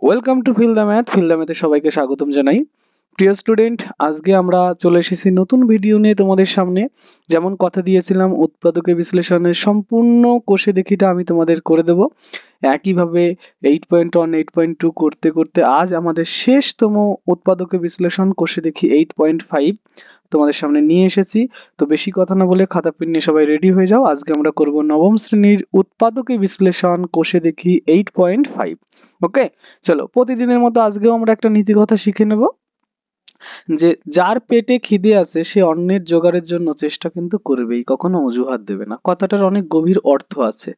Welcome to feel the math. Feel the ম্যাথে সবাইকে স্বাগতম জানাই। প্রিয় স্টুডেন্ট, আজকে আমরা চলে এসেছি নতুন ভিডিও নিয়ে তোমাদের সামনে। যেমন কথা দিয়েছিলাম, উৎপাদকে বিশ্লেষণের সম্পূর্ণ কোষে দেখিটা আমি তোমাদের করে দেব। একইভাবে 8.1 8.2 করতে করতে আজ আমাদের শেষতম উৎপাদকে বিশ্লেষণ কোষে দেখি 8.5 তোমাদের সামনে নিয়ে এসেছি। তো বেশি কথা না বলে খাতা পেন নিয়ে সবাই রেডি হয়ে যাও। আজকে আমরা করব নবম শ্রেণীর উৎপাদকে বিশ্লেষণ কোষে দেখি 8.5। ওকে, চলো প্রতিদিনের মতো আজকেও আমরা একটা নীতি কথা শিখে নেব যে যার পেটে খিদে আছে সে অন্যের জোগাড়ের জন্য চেষ্টা কিন্তু করবেই, কখনো অজুহাত দেবে না। কথাটার অনেক গভীর অর্থ আছে।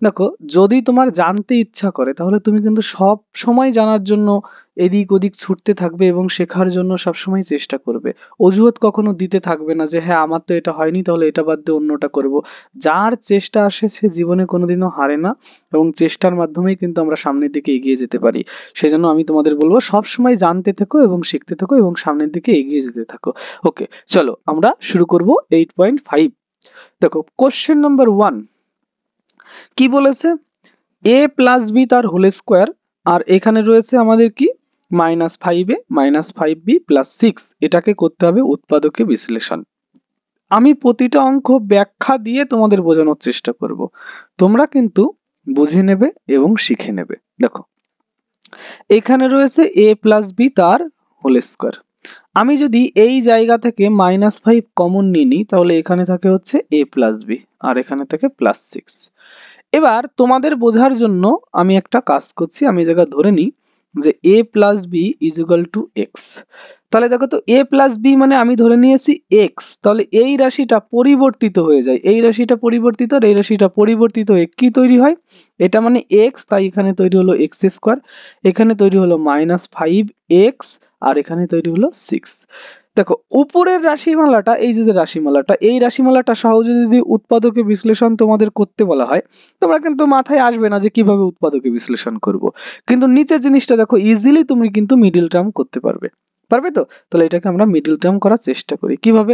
দেখো, যদি তোমার জানতে ইচ্ছা করে তাহলে তুমি কিন্তু সব সময় জানার জন্য এদিক ওদিক ছুটতে থাকবে এবং শেখার জন্য সব সময় চেষ্টা করবে। অজুহাত কখনো দিতে থাকবে না যে হ্যাঁ আমার তো এটা হয়নি তাহলে এটা বাদ দিয়ে অন্যটা করব। যার চেষ্টা আসে সে জীবনে কোনোদিনও হারে না এবং চেষ্টার মাধ্যমেই কিন্তু আমরা সামনের দিকে এগিয়ে যেতে পারি। সেজন্য আমি তোমাদের বলবো সব সময় জানতে থাকো এবং শিখতে থাকো এবং সামনের দিকে এগিয়ে যেতে থাকো। ওকে, চলো আমরা শুরু করব 8.5। দেখো, কোশ্চেন নাম্বার 1 কি বলেছে? a প্লাস বি তার হোল স্কোয়ার, আর এখানে রয়েছে আমাদের কি -5a -5b প্লাস 6। এটাকে করতে হবে উৎপাদকে বিশ্লেষণ। আমি প্রতিটা অঙ্ক ব্যাখ্যা দিয়ে তোমাদের বোঝানোর চেষ্টা করব, তোমরা কিন্তু বুঝে নেবে এবং শিখে নেবে। দেখো, এখানে রয়েছে a প্লাস বি তার হোল স্কোয়ার। আমি যদি এই জায়গা থেকে -5 কমন নিয়ে নিই তাহলে এখানে থাকে হচ্ছে a প্লাস বি আর এখানে থাকে +6। এবার তোমাদের বোঝার জন্য আমি একটা কাজ করছি, আমি এই জায়গা ধরে নিই যে a plus B is equal to X. তাহলে দেখো তো, a প্লাস বি মানে আমি ধরে নিয়েছি এক্স, তাহলে এই রাশিটা পরিবর্তিত হয়ে যায়, এই রাশিটা পরিবর্তিত আর এই রাশিটা পরিবর্তিত হয়ে কি তৈরি হয়? এটা মানে এক্স, তাই এখানে তৈরি হলো এক্স স্কোয়ার, এখানে তৈরি হলো -5x আর এখানে তৈরি হলো 6। দেখো, উপরের রাশিমালাটা, এই যে রাশিমালাটা, এই রাশিমালাটা সহজে যদি উৎপাদকে বিশ্লেষণ তোমাদের করতে বলা হয় তোমরা কিন্তু মাথায় আসবে না যে কিভাবে উৎপাদকে বিশ্লেষণ করব, কিন্তু নিচের জিনিসটা দেখো ইজিলি তুমি কিন্তু মিডল টার্ম করতে পারবে। পারবে তো? তাহলে এটাকে আমরা মিডল টার্ম করার চেষ্টা করি। কিভাবে?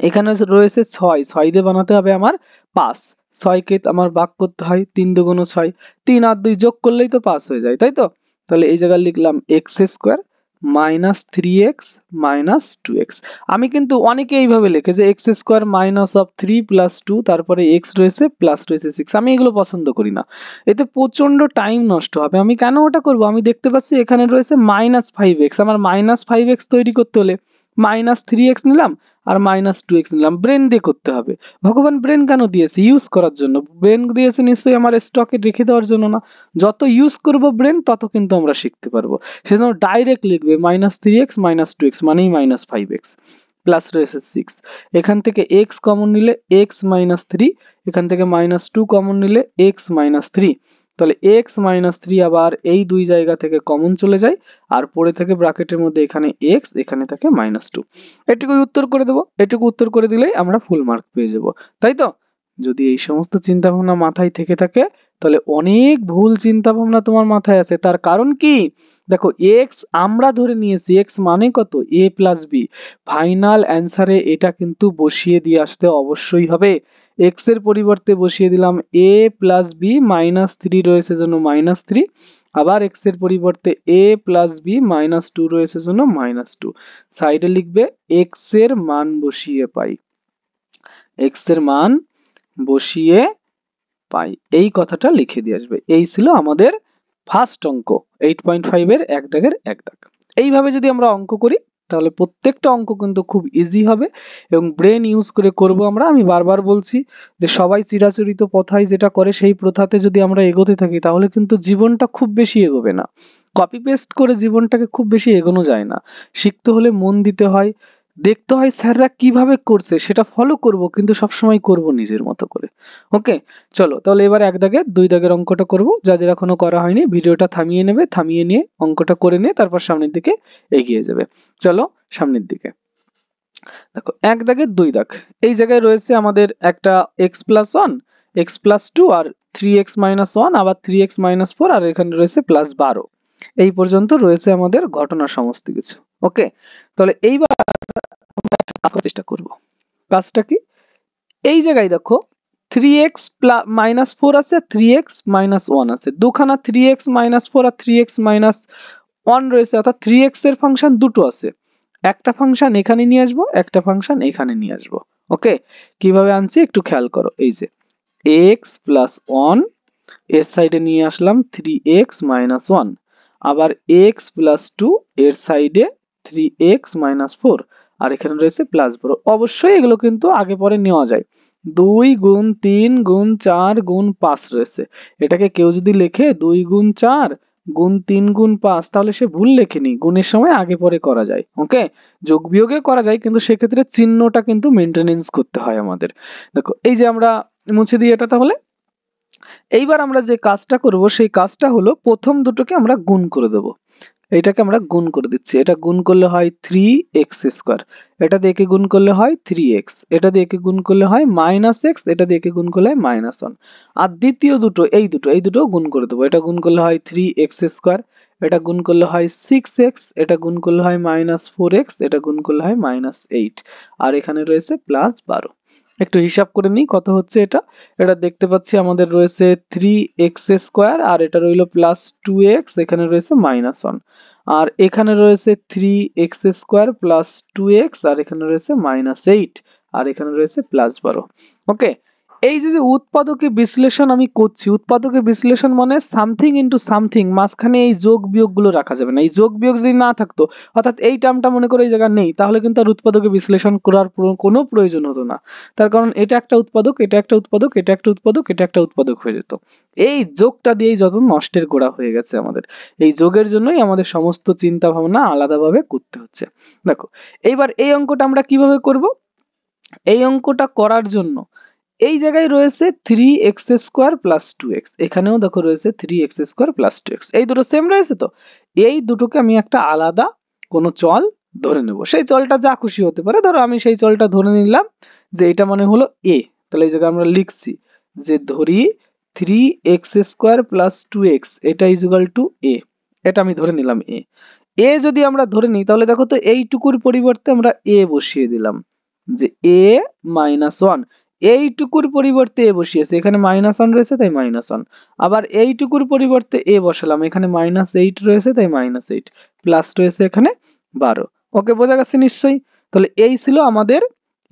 এখানে রয়েছে 6, 6 দিয়ে বানাতে হবে আমার 5। 6 কে আমার ভাগ করতে হয় 3 দুগুণ 6, 3 আর 2 যোগ করলেই তো 5 হয়ে যায়, তাই তো? তাহলে এই জায়গায় লিখলাম এক্স স্কোয়ার -3x -2x। আমি কিন্তু অনেকে এইভাবে লিখে যে এক্স স্কোয়ার -3 + 2, তারপরে এক্স রয়েছে প্লাস রয়েছে 6। আমি এগুলো পছন্দ করি না, এতে প্রচন্ড টাইম নষ্ট হবে। আমি কেন ওটা করব? আমি দেখতে পাচ্ছি এখানে রয়েছে -5x, আমার -5x তৈরি করতে হলে -3x নিলাম আর -2x নিলাম। ব্রেন দিয়ে করতে হবে। ভগবান ব্রেন কেন দিয়েছে? ইউজ করার জন্য। ব্রেন দিয়েছে নিশ্চয়ই আমার স্টকে রেখে দেওয়ার জন্য না। যত ইউজ করব ব্রেন তত কিন্তু আমরা শিখতে পারবো। সেজন্য ডাইরেক্ট লিখবে -3x -2x মানেই -5x প্লাস রয়েছে 6। এখান থেকে x কমন নিলে x -3, এখান থেকে -2 কমন নিলে x -3। তাহলে x -3 আবার এই দুই জায়গা থেকে কমন চলে যায় আর পড়ে থাকে ব্র্যাকেটের মধ্যে এখানে x, এখানে থাকে -2। এটুকু উত্তর করে দেবো, এটুকু উত্তর করে দিলেই আমরা ফুল মার্ক পেয়ে যাব, তাই তো? যদি এই সমস্ত চিন্তা ভাবনা মাথায় থেকে থাকে তাহলে অনেক ভুল চিন্তা ভাবনা তোমার মাথায় আছে। তার কারণ কি? দেখো, x আমরা ধরে নিয়েছি x মানে কত? a plus B. ফাইনাল অ্যান্সারে এটা কিন্তু বসিয়ে দিয়ে আসতে অবশ্যই হবে। x এর পরিবর্তে বসিয়ে দিলাম a প্লাস বি, -3 রয়েছে জন্য -3, আবার x এর পরিবর্তে a প্লাস বি -2 রয়েছে জন্য -2। সাইডে লিখবে x এর মান বসিয়ে পাই, x এর মান বসিয়ে পাই, এই কথাটা লিখে দিয়ে আসবে। এই ছিল আমাদের ফার্স্ট অঙ্ক 8.5 এর এক দাগের এক দাগ। এইভাবে যদি আমরা অঙ্ক করি তাহলে প্রত্যেকটা অঙ্ক কিন্তু খুব ইজি হবে এবং ব্রেন ইউজ করে করব আমরা। আমি বারবার বলছি যে সবাই চিরাচরিত প্রথায় যেটা করে সেই প্রথাতে যদি আমরা এগোতে থাকি তাহলে কিন্তু জীবনটা খুব বেশি এগোবে না। কপি পেস্ট করে জীবনটাকে খুব বেশি এগোনো যায় না। শিখতে হলে মন দিতে হয়, দেখতে হয় স্যাররা কিভাবে করছে সেটা ফলো করব, কিন্তু সবসময় করব নিজের মতো করে। ওকে, চলো তাহলে এবার এক দাগে দুই দাগের অঙ্কটা করব। যাদের এখনো করা হয়নি ভিডিওটা থামিয়ে নেবে, থামিয়ে নিয়ে অঙ্কটা করে নিয়ে তারপর সামনের দিকে এগিয়ে যাবে। চলো সামনের দিকে। দেখো, এক দাগের দুই দাগ। এই জায়গায় রয়েছে আমাদের একটা x+1, x+2 আর 3x - 1, আবার 3x - 4 আর এখানে রয়েছে +12। এই পর্যন্ত রয়েছে আমাদের ঘটনার সমস্ত কিছু। ওকে, তাহলে এইবার আমরা একটা কাজ করার চেষ্টা করব। কাজটা কি? এই জায়গায় দেখো 3x মাইনাস 4 আছে, 3x মাইনাস 1 আছে, দুখানা 3x মাইনাস 4 আর 3x মাইনাস 1 রয়েছে, অর্থাৎ 3x এর ফাংশন দুটো আছে, একটা ফাংশন এখানে নিয়ে আসবো, একটা ফাংশন এখানে নিয়ে আসবো। ওকে, কিভাবে আনছি একটু খেয়াল করো, এই যে x প্লাস 1 এর সাইডে নিয়ে আসলাম 3x মাইনাস 1, আবার x প্লাস 2 এর সাইডে 3x মাইনাস 4, আর এখানে রয়েছে প্লাস 4। অবশ্যই এগুলো কিন্তু আগে পরে নেওয়া যায়, 2 গুণ 3 গুণ 4 গুণ 5 রয়েছে, এটাকে কেউ যদি লেখে 2 গুণ 4 গুণ 3 গুণ 5, তাহলে সে ভুল লেখেনি, গুণের সময় আগে পরে করা যায়। ওকে, যোগ বিয়োগে করা যায়, কিন্তু সেক্ষেত্রে চিহ্নটা কিন্তু মেনটেনেন্স করতে হয় আমাদের। দেখো এই যে আমরা মুছে দিই এটা, তাহলে এইবার আমরা যে কাজটা করব সেই কাজটা হলো প্রথম দুটোকে আমরা গুণ করে দেব, এটাকে আমরা গুণ করে দিচ্ছি, এটা গুণ করলে হয় 3x স্কয়ার, এটা দিয়ে একে গুণ করলে হয় 3x, এটা দিয়ে একে গুণ করলে হয় -x, এটা দিয়ে একে গুণ করলে হয় -1, আর দ্বিতীয় দুটো এই দুটো গুণ করে দেবো, এটা গুণ করলে হয় 3x স্কয়ার, এটা গুণ করলে হয় 6x, এটা গুণ করলে হয় -4x, এটা গুণ করলে হয় -8, আর এখানে রয়েছে +12। একটু হিসাব করে নিই কত হচ্ছে এটা, এটা দেখতে পাচ্ছি আমাদের রয়েছে 3x স্কয়ার, আর এটা রইলো +2x, এখানে রয়েছে -1, আর এখানে রয়েছে 3x স্কয়ার প্লাস 2x, আর এখানে রয়েছে -8, আর এখানে রয়েছে +12। ওকে, এই যে উৎপাদকে বিশ্লেষণ আমি করছি, উৎপাদকে বিশ্লেষণ মানে সামথিং ইনটু সামথিং, মাঝখানে এই যোগ বিয়োগ গুলো রাখা যাবে না, এই যোগ বিয়োগ যদি না থাকতো, অর্থাৎ এই টার্মটা মনে করে এই জায়গায় নেই, তাহলে কিন্তু আর উৎপাদকে বিশ্লেষণ করার কোনো প্রয়োজন হতো না, তার কারণ এটা একটা উৎপাদক, এটা একটা উৎপাদক, এটা একটা উৎপাদক, এটা একটা উৎপাদক হয়ে যেত। এই যোগটা দিয়েই যত নষ্টের গোড়া হয়ে গেছে আমাদের, এই যোগের জন্যই আমাদের সমস্ত চিন্তা ভাবনা আলাদাভাবে করতে হচ্ছে। দেখো এইবার এই অঙ্কটা আমরা কিভাবে করব, এই অঙ্কটা করার জন্য এই জায়গায় রয়েছে 3x স্কয়ার প্লাস 2x, এখানেও দেখো রয়েছে 3x স্কয়ার প্লাস 2x, এই দুটো সেম রয়েছে, তো এই দুটোকে আমি একটা আলাদা কোনো চল ধরে নেব, সেই চলটা যা খুশি হতে পারে, ধরো আমি সেই চলটা ধরে নিলাম যে এটা মানে হলো a, তাহলে এই জায়গায় আমরা লিখছি যে ধরি 3x স্কয়ার প্লাস 2x এটা ইজ ইকুয়াল টু a, এটা আমি ধরে নিলাম a। a যদি আমরা ধরে নিই তাহলে দেখো তো এইটুকুর পরিবর্তে আমরা a বসিয়ে দিলাম, যে a মাইনাস 1, এইটুকুর পরিবর্তে a বসিয়েছে, এখানে -1 রয়েছে তাই -1, আবার এইটুকুর পরিবর্তে a বসালাম, এখানে -8 রয়েছে তাই -8, প্লাস রয়েছে এখানে 12। ওকে, বোঝা গেছে নিশ্চয়ই? তাহলে এই ছিল আমাদের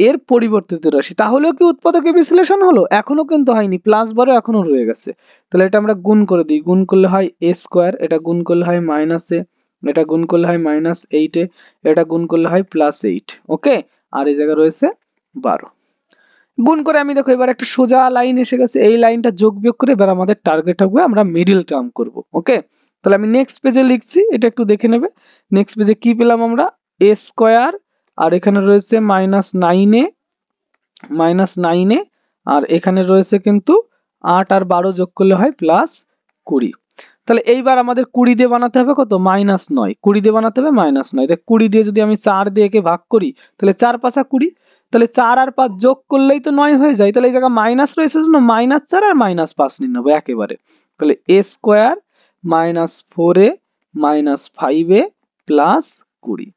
এর পরিবর্তিত রাশি, তাহলেও কি উৎপাদকে বিশ্লেষণ হলো? এখনো কিন্তু হয়নি, +12 এখনো রয়ে গেছে। তাহলে এটা আমরা গুণ করে দিই, গুণ করলে হয় a স্কয়ার, এটা গুণ করলে হয় -a, এটা গুণ করলে হয় -8 এ, এটা গুণ করলে হয় +8। ওকে, আর এই জায়গায় রয়েছে 12। গুণ করে আমি দেখো এবার একটা সোজা লাইন এসে গেছে, এই লাইনটা যোগ বিয়োগ করে এবার আমাদের টার্গেট হবে আমরা মিডল টার্ম করব। ওকে, তাহলে আমি নেক্সট পেজে লিখছি, এটা একটু দেখে নেবে। নেক্সট পেজে কি পেলাম আমরা, a স্কয়ার, আর এখানে রয়েছে -9 এ, আর এখানে রয়েছে কিন্তু 8 আর 12 যোগ করলে হয় +20। তাহলে এইবার আমাদের 20 দিয়ে বানাতে হবে কত, -9, 20 দিয়ে বানাতে হবে -9, দেখ 20 দিয়ে যদি আমি 4 দিয়ে একে ভাগ করি তাহলে 4 5 20, তাহলে 4 আর 5 যোগ করলেই তো 9 হয়ে যায়, তাহলে এই জায়গা মাইনাস রয়েছে জন্য -4 আর -5 নিয়ে নেবো একেবারে। তাহলে a square -4a -5a +20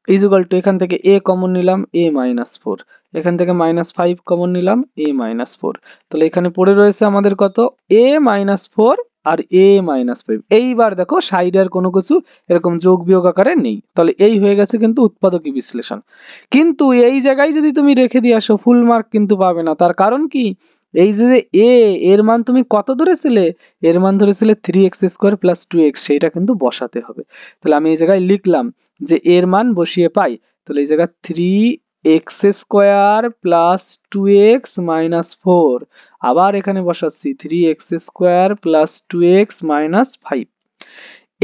is equal two, এখান থেকে a কমন নিলাম a -4, এখান থেকে -5 কমন নিলাম a -4, তাহলে এখানে পড়ে রয়েছে আমাদের কত, a -4 আর a -5। এইবার দেখো সাইডে আর কোনো কিছু এরকম যোগ বিয়োগ আকারে নেই, তাহলে এই হয়ে গেছে কিন্তু উৎপাদকী বিশ্লেষণ। কিন্তু এই জায়গায় যদি তুমি রেখে দিয়ে আসো ফুল মার্ক কিন্তু পাবে না, তার কারণ কি, এই যে a এর মান তুমি কত ধরেছিলে, এর মান ধরেছিলে 3x স্কয়ার প্লাস 2x, সেইটা কিন্তু বসাতে হবে। তাহলে আমি এই জায়গায় লিখলাম যে এর মান বসিয়ে পাই, তাহলে এই জায়গায় 3x square plus 2x minus 4, আবার এখানে বসাচ্ছি 3x square plus 2x minus 5।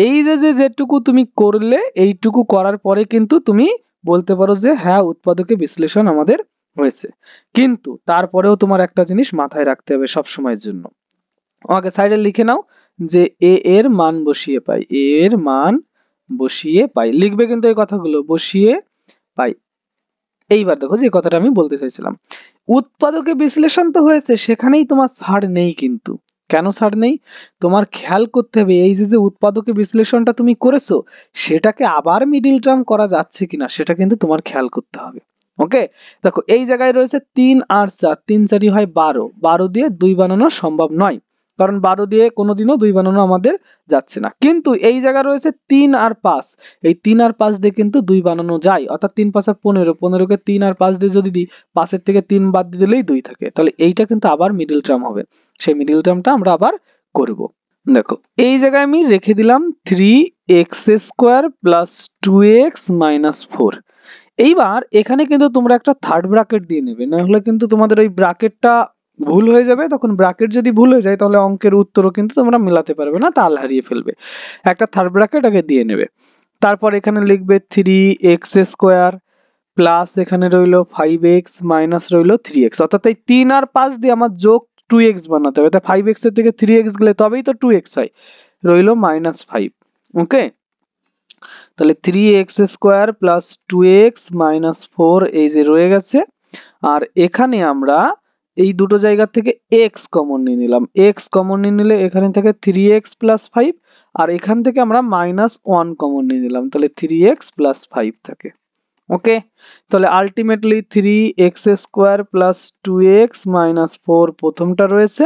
এই যে যেটুকু তুমি করলে, এইটুকু করার পরে কিন্তু তুমি বলতে পারো যে হ্যাঁ উৎপাদকে বিশ্লেষণ আমাদের হয়েছে। কিন্তু তারপরেও তোমার একটা জিনিস মাথায় রাখতে হবে সব সময়ের জন্য, আমাকে সাইডে লিখে নাও যে a এর মান বসিয়ে পাই, a এর মান বসিয়ে পাই, লিখবে কিন্তু এই কথাগুলো, বসিয়ে পাই। এইবার দেখো যে কথাটা আমি বলতে চাইছিলাম, উৎপাদকে বিশ্লেষণ তো হয়েছে, সেখানেই তোমার ছাড় নেই, কিন্তু কেন ছাড় নেই তোমার খেয়াল করতে হবে, এই যে উৎপাদকে বিশ্লেষণটা তুমি করেছো সেটাকে আবার মিডিল টার্ম করা যাচ্ছে কিনা সেটা কিন্তু তোমার খেয়াল করতে হবে। ওকে, দেখো এই জায়গায় রয়েছে 3 আর 4, 3 4 হয় 12, 12 দিয়ে 2 বানানো সম্ভব নয়, কারণ 12 দিয়ে কোনোদিনও 2 বানানো আমাদের যাচ্ছে না। কিন্তু এই জায়গা রয়েছে 3 আর 5, এই 3 আর 5 দিয়ে কিন্তু 2 বানানো যায়, অর্থাৎ 3 5 15, 15 কে 3 আর 5 দিয়ে যদি দিই, 5 এর থেকে 3 বাদ দিয়ে দিলেই 2 থাকে, তাহলে এইটা কিন্তু আবার মিডল টার্ম হবে। সেই মিডল টার্মটা আমরা আবার করব। দেখো এই জায়গায় আমি রেখে দিলাম 3x square plus 2x minus 4। এইবার এখানে কিন্তু তোমরা একটা থার্ড ব্র্যাকেট দিয়ে নেবে, না হলে কিন্তু তোমাদের ওই ব্র্যাকেটটা ভুল হয়ে যাবে। তখন ব্র্যাকেট যদি ভুল হয়ে যায় তাহলে অঙ্কের উত্তরও কিন্তু তোমরা মেলাতে পারবে না, তাল হারিয়ে ফেলবে। একটা থার্ড ব্র্যাকেট আগে দিয়ে নেবে, তারপর এখানে লিখবে 3x স্কয়ার প্লাস এখানে রইলো 5x মাইনাস রইলো 3x, অর্থাৎ এই 3 আর 5 দিয়ে আমার যোগ 2x বানাতে হবে, তাই 5x এর থেকে 3x গেলে তবেই তো 2x হয়, রইলো -5। ওকে, তাহলে 3x square plus 2x minus 4 এই যে রয়ে গেছে। আর এখানে আমরা এই দুটো জায়গা থেকে x কমন নিয়ে নিলাম, x কমন নিয়ে নিলে এখানে থেকে 3x প্লাস 5, আর এখান থেকে আমরা -1 কমন নিয়ে নিলাম, তাহলে 3x প্লাস 5 থাকে। ওকে, তাহলে ultimately 3x square plus 2x minus 4 প্রথমটা রয়েছে,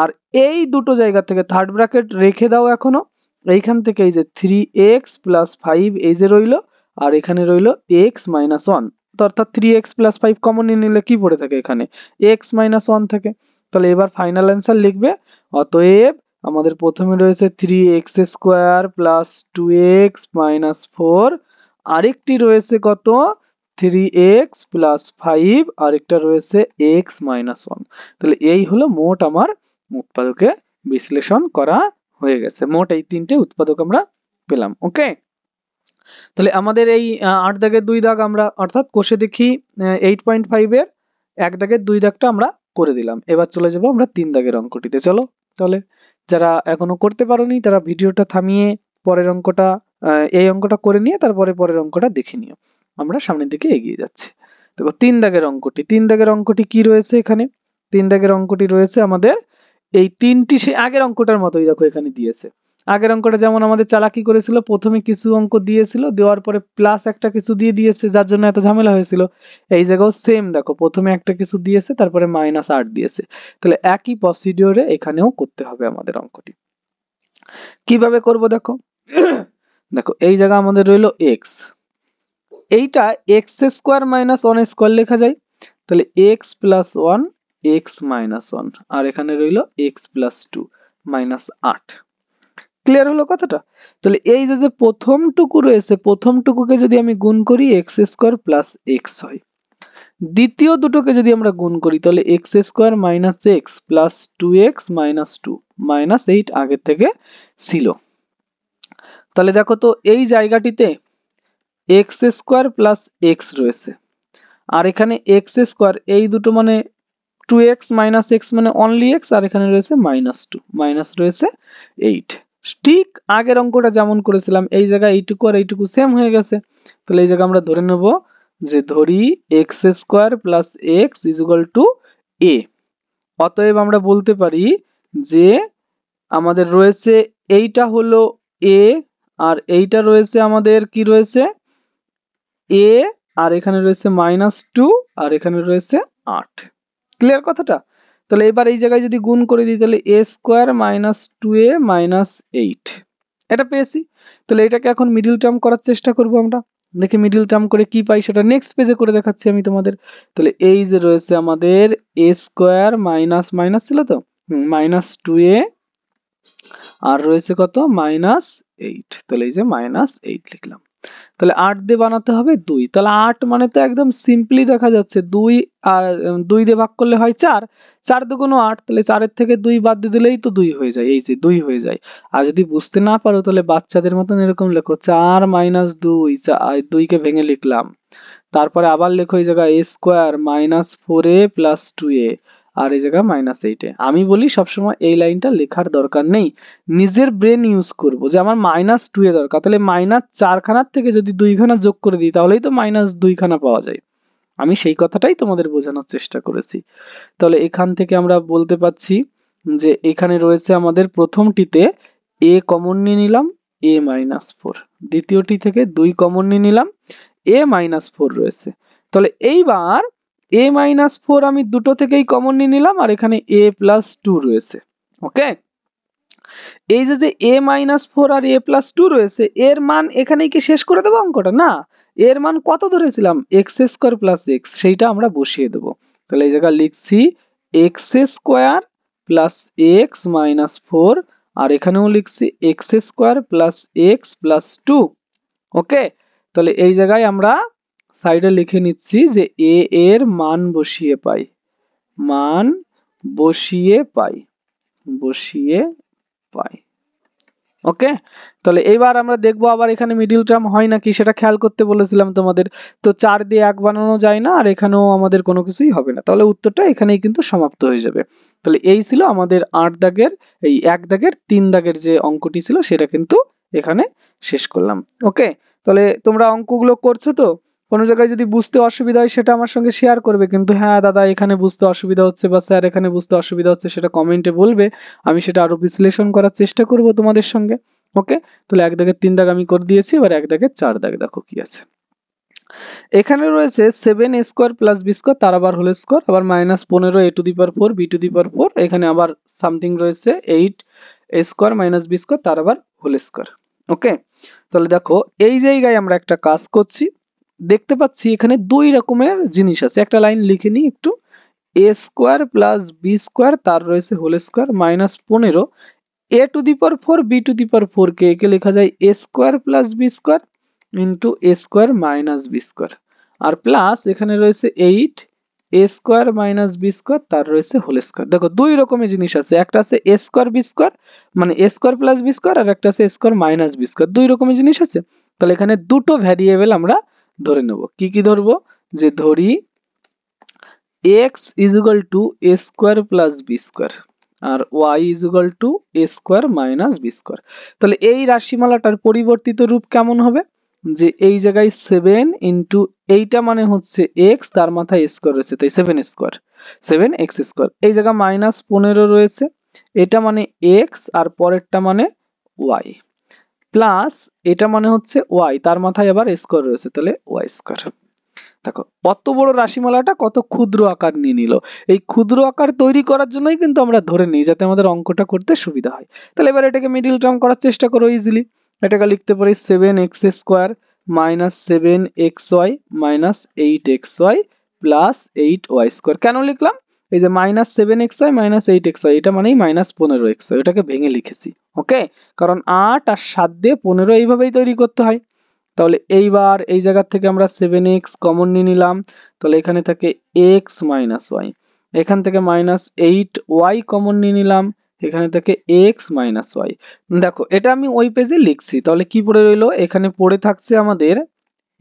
আর এই দুটো জায়গা থেকে থার্ড ব্র্যাকেট রেখে দাও এখনো, এইখান থেকে এই যে 3x প্লাস 5 এই যে রইলো, আর এখানে রইলো x মাইনাস 1, অর্থাৎ 3x প্লাস 5 কমন নিয়ে নিলে কি পড়ে থাকে এখানে, x মাইনাস 1 থাকে। তাহলে এবার ফাইনাল অ্যান্সার লিখবে, অতএব আমাদের প্রথমে রয়েছে 3x square plus 2x minus 4, আরেকটি রয়েছে কত 3x প্লাস 5, আরেকটা রয়েছে x মাইনাস 1। তাহলে এই হলো মোট আমার উৎপাদকে বিশ্লেষণ করা হয়ে গেছে, মোট এই তিনটে উৎপাদক আমরা পেলাম। ওকে, তাহলে আমাদের এই 8 দাগের 2 দাগ আমরা অর্থাৎ কোষে দেখি 8.5 এর 1 দাগের 2 দাগটা আমরা করে দিলাম। এবার চলে যাব আমরা 3 দাগের অঙ্কটিতে। চলো তাহলে, যারা এখনো করতে পারোনি তারা ভিডিওটা থামিয়ে পরের অঙ্কটা এই অঙ্কটা করে নিয়ে তারপরে পরের অঙ্কটা দেখে নিও। আমরা সামনের দিকে এগিয়ে যাচ্ছি। দেখো 3 দাগের অঙ্কটি, 3 দাগের অঙ্কটি কি রয়েছে এখানে, 3 দাগের অঙ্কটি রয়েছে আমাদের এই তিনটি সে আগের অঙ্কটার মতোই, দেখো এখানে দিয়েছে। আগের অঙ্কটা যেমন আমাদের চালাকি করেছিল, প্রথমে কিছু অঙ্ক দিয়েছিল, দেওয়ার পরে প্লাস একটা কিছু দিয়ে দিয়েছে, যার জন্য এত ঝামেলা হয়েছিল। এই জায়গাও সেম, দেখো প্রথমে একটা কিছু দিয়েছে, তারপরে -8 দিয়েছে। তাহলে একই প্রসিডিওরে এখানেও করতে হবে আমাদের অঙ্কটি। কিভাবে করব দেখো, দেখো এই জায়গা আমাদের রইলো x, এইটা x স্কয়ার মাইনাস 1 স্কয়ার লেখা যায়, তাহলে x প্লাস 1 x মাইনাস 1, আর এখানে রইলো x প্লাস 2 মাইনাস 8। ক্লিয়ার হলো কথাটা? তাহলে এই যে প্রথমটুকু রয়েছে, প্রথমটুকুকে যদি আমি গুণ করি x স্কয়ার প্লাস x হয়, দ্বিতীয় দুটোকে যদি আমরা গুণ করি তাহলে x square minus x plus 2x minus 2 minus 8 আগের থেকে ছিল। তাহলে দেখো তো এই জায়গাটিতে x স্কয়ার প্লাস x রয়েছে, আর এখানে x স্কয়ার এই দুটো মানে 2x মাইনাস x মানে অনলি x, আর এখানে রয়েছে -2 মাইনাস রয়েছে 8। ঠিক আগের অঙ্কটা যেমন করেছিলাম, এই জায়গায় এইটুকু আর এইটুকু সেম হয়ে গেছে। তাহলে এই জায়গায় আমরা ধরে নেব যে ধরি x square plus x is equal two a। অতএব আমরা বলতে পারি যে আমাদের রয়েছে এইটা হলো a, আর এইটা রয়েছে আমাদের কি রয়েছে a, আর এখানে রয়েছে -2, আর এখানে রয়েছে 8। ক্লিয়ার কথাটা? তাহলে এবার এই জায়গায় যদি গুণ করে দিই তাহলে a square minus 2a minus 8, এটা পেয়েছি। তাহলে এটাকে এখন মিডল টার্ম করার চেষ্টা করব আমরা, দেখি মিডল টার্ম করে কি পাই, সেটা নেক্সট পেজে করে দেখাচ্ছি আমি তোমাদের। তাহলে এই যে রয়েছে আমাদের a স্কয়ার মাইনাস মাইনাস ছিল তো মাইনাস 2a, আর রয়েছে কত -8, তাহলে এই যে -8 লিখলাম। তাহলে 8 দিয়ে বানাতে হবে 2, তাহলে 8 মানে তো একদম সিম্পলি দেখা যাচ্ছে 2, আর 2 দিয়ে ভাগ করলে হয় 4, 4 দুগুণ 8, তাহলে 4 এর থেকে 2 বাদ দিয়ে দিলেই তো 2 হয়ে যায়, এই যে 2 হয়ে যায়। আর যদি বুঝতে না পারো তাহলে বাচ্চাদের মতন এরকম লেখো 4 - 2, 2 কে ভেঙে লিখলাম, তারপরে আবার লেখো এই জায়গায় a square minus 4a plus 2a, আর এই জায়গায় -8। আমি বলি সবসময় এই লাইনটা লেখার দরকার নেই, নিজের ব্রেন ইউজ করব যে আমার -2 এ দরকার, তাহলে -4 খানার থেকে যদি 2 খানা যোগ করে দিই তাহলেই তো -2 খানা পাওয়া যায়। আমি সেই কথাটাই তোমাদের বোঝানোর চেষ্টা করেছি। তাহলে এখান থেকে আমরা বলতে পাচ্ছি যে এখানে রয়েছে আমাদের প্রথমটিতে a কমন নিয়ে নিলাম a - 4, দ্বিতীয়টি থেকে 2 কমন নিয়ে নিলাম a - 4 রয়েছে, তাহলে এইবার a মাইনাস 4 আমি দুটো থেকেই কমন নিয়ে নিলাম, আর এখানে a প্লাস 2 রয়েছে। ওকে, এই যে a মাইনাস 4 আর a প্লাস 2 রয়েছে, এর মান এখানেই কি শেষ করে দেবো অঙ্কটা? না, এর মান কত ধরেছিলাম? এক্স স্কোয়ার প্লাস এক্স, সেইটা আমরা বসিয়ে দেবো। তাহলে এই জায়গায় লিখছি x square plus x minus 4, আর এখানেও লিখছি x square plus x plus 2। ওকে, তাহলে এই জায়গায় আমরা সাইডে লিখে নিচ্ছি যে a এর মান বসিয়ে পাই, মান বসিয়ে পাই, বসিয়ে পাই। ওকে, তাহলে এইবার আমরা দেখবো আবার এখানে মিডিল টার্ম হয় নাকি, সেটা খেয়াল করতে বলেছিলাম তোমাদের। তো 4 দিয়ে 1 বানানো যায় না, আর এখানেও আমাদের কোনো কিছুই হবে না, তাহলে উত্তরটা এখানেই কিন্তু সমাপ্ত হয়ে যাবে। তাহলে এই ছিল আমাদের 8 দাগের, এই 1 দাগের 3 দাগের যে অঙ্কটি ছিল সেটা কিন্তু এখানে শেষ করলাম। ওকে, তাহলে তোমরা অঙ্কগুলো করছো তো? কোনো জায়গায় যদি বুঝতে অসুবিধা হয় সেটা আমার সঙ্গে শেয়ার করবে, কিন্তু হ্যাঁ দাদা এখানে বুঝতে অসুবিধা হচ্ছে বা স্যার এখানে বুঝতে অসুবিধা হচ্ছে সেটা কমেন্টে বলবে, আমি সেটা আরো বিশ্লেষণ করার চেষ্টা করব তোমাদের সঙ্গে। ওকে, তাহলে 1 দাগের 3 দাগ আমি করে দিয়েছি, এবার 1 দাগের 4 দাগ দেখো কি আছে। এখানে রয়েছে 7a square plus B square তার আবার হোল স্কোয়ার, আবার minus 15 a to the power 4 b to the power 4, এখানে আবার সামথিং রয়েছে 8 a square minus B square তার আবার হোল স্কোয়ার। ওকে, তাহলে দেখো এই জায়গায় আমরা একটা কাজ করছি, দেখতে পাচ্ছি এখানে দুই রকমের জিনিস আছে। একটা লাইন লিখে নিই একটু, a square plus B square তার রয়েছে whole square minus 15 a to the power 4 b to the power 4 কে একে লেখা যায় a square plus B square into a square minus B square, আর প্লাস এখানে রয়েছে 8 a square minus B square তার রয়েছে হোল স্কোয়ার। দেখো দুই রকমের জিনিস আছে, একটা আছে a স্কোয়ার বি স্কোয়ার মানে a square plus B square, আর একটা আছে a square minus B square, দুই রকমের জিনিস আছে। তাহলে এখানে দুটো ভ্যারিয়েবল আমরা ধরে নেব। কি কি ধরবো? যে ধরি x is equal to a square plus B square আর y is equal to a square minus B square. তাহলে এই রাশিমালাটার পরিবর্তিত রূপ কেমন হবে? যে এই জায়গায় 7 ইন্টু এইটা মানে হচ্ছে x, তার মাথায় স্কোয়ার রয়েছে তাই 7 স্কোয়ার, 7x স্কোয়ার। এই জায়গা মাইনাস 15 রয়েছে, এটা মানে x আর পরেরটা মানে y, প্লাস এটা মানে হচ্ছে y, তার মাথায় আবার স্কোয়ার রয়েছে তাহলে y স্কোয়ার। দেখো কত বড় রাশিমালাটা কত ক্ষুদ্র আকার নিয়ে নিল। এই ক্ষুদ্র আকার তৈরি করার জন্যই কিন্তু আমরা ধরে নিই যাতে আমাদের অঙ্কটা করতে সুবিধা হয়। তাহলে এবার এটাকে মিডিল টার্ম করার চেষ্টা করো ইজিলি। এটাকে লিখতে পারি 7x square minus 7xy minus 8xy plus 8y square. কেন লিখলাম? এই যে মাইনাস 7xy মাইনাস 8xy, এটা মানেই মাইনাস 15xy, এটাকে ভেঙে লিখেছি। ওকে, কারণ 8 আর 7 দিয়ে 15 এইভাবেই তৈরি করতে হয়। তাহলে এইবার এই জায়গা থেকে আমরা 7x কমন নিয়ে নিলাম, তাহলে এখানে থাকে x মাইনাস ওয়াই, এখান থেকে মাইনাস 8y কমন নিয়ে নিলাম, এখানে থেকে x মাইনাস ওয়াই। দেখো এটা আমি ওই পেজে লিখছি, তাহলে কি পড়ে রইলো? এখানে পড়ে থাকছে আমাদের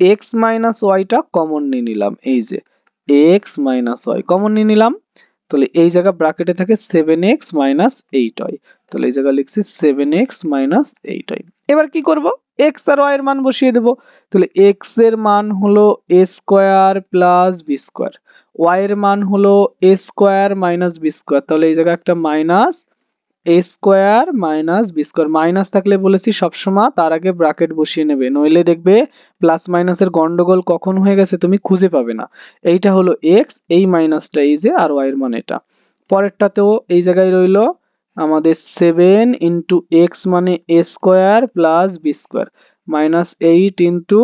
x মাইনাস ওয়াইটা কমন নিয়ে নিলাম, এই যে x মাইনাস ওয়াই কমন নিয়ে নিলাম, তাহলে এই জায়গা ব্র্যাকেটে থাকে 7x মাইনাস 8y, তাহলে এই জায়গা লিখছি 7x মাইনাস 8y। এবার কি করব? x আর y এর মান বসিয়ে দেব। তাহলে x এর মান হলো a square plus B square, y এর মান হলো a square minus B square, তাহলে এই জায়গা একটা minus a square minus B square, minus থাকলে বলেছি সবসময় তার আগে ব্র্যাকেট বসিয়ে নেবে, নইলে দেখবে প্লাস মাইনাসের গন্ডগোল কখন হয়ে গেছে তুমি খুঁজে পাবে না। এইটা হলো x, এই মাইনাসটা এই যে, আর y এর মান এটা। পরেরটাতেও এই জায়গায় রইলো আমাদের 7 ইন্টু এক্স মানে a square plus B square minus 8 into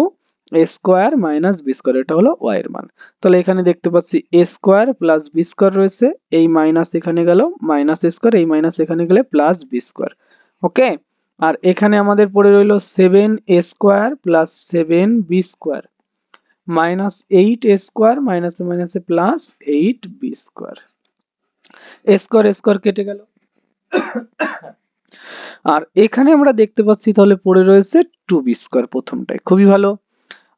a square minus B square, এটা হলো y এর মান। তাহলে এখানে দেখতে পাচ্ছি a square plus B square রয়েছে, এই মাইনাস এখানে গেল মাইনাস a স্কোয়ার, এই মাইনাস এখানে গেলে প্লাস বি স্কোয়ার। ওকে, আর এখানে আমাদের পড়ে রইলো 7a square plus 7b square minus 8a square মাইনাসে মাইনাসে plus 8b square. a square square কেটে গেল, আর এখানে আমরা দেখতে পাচ্ছি তাহলে পড়ে রয়েছে 2b স্কোয়ার প্রথমটায়, খুবই ভালো।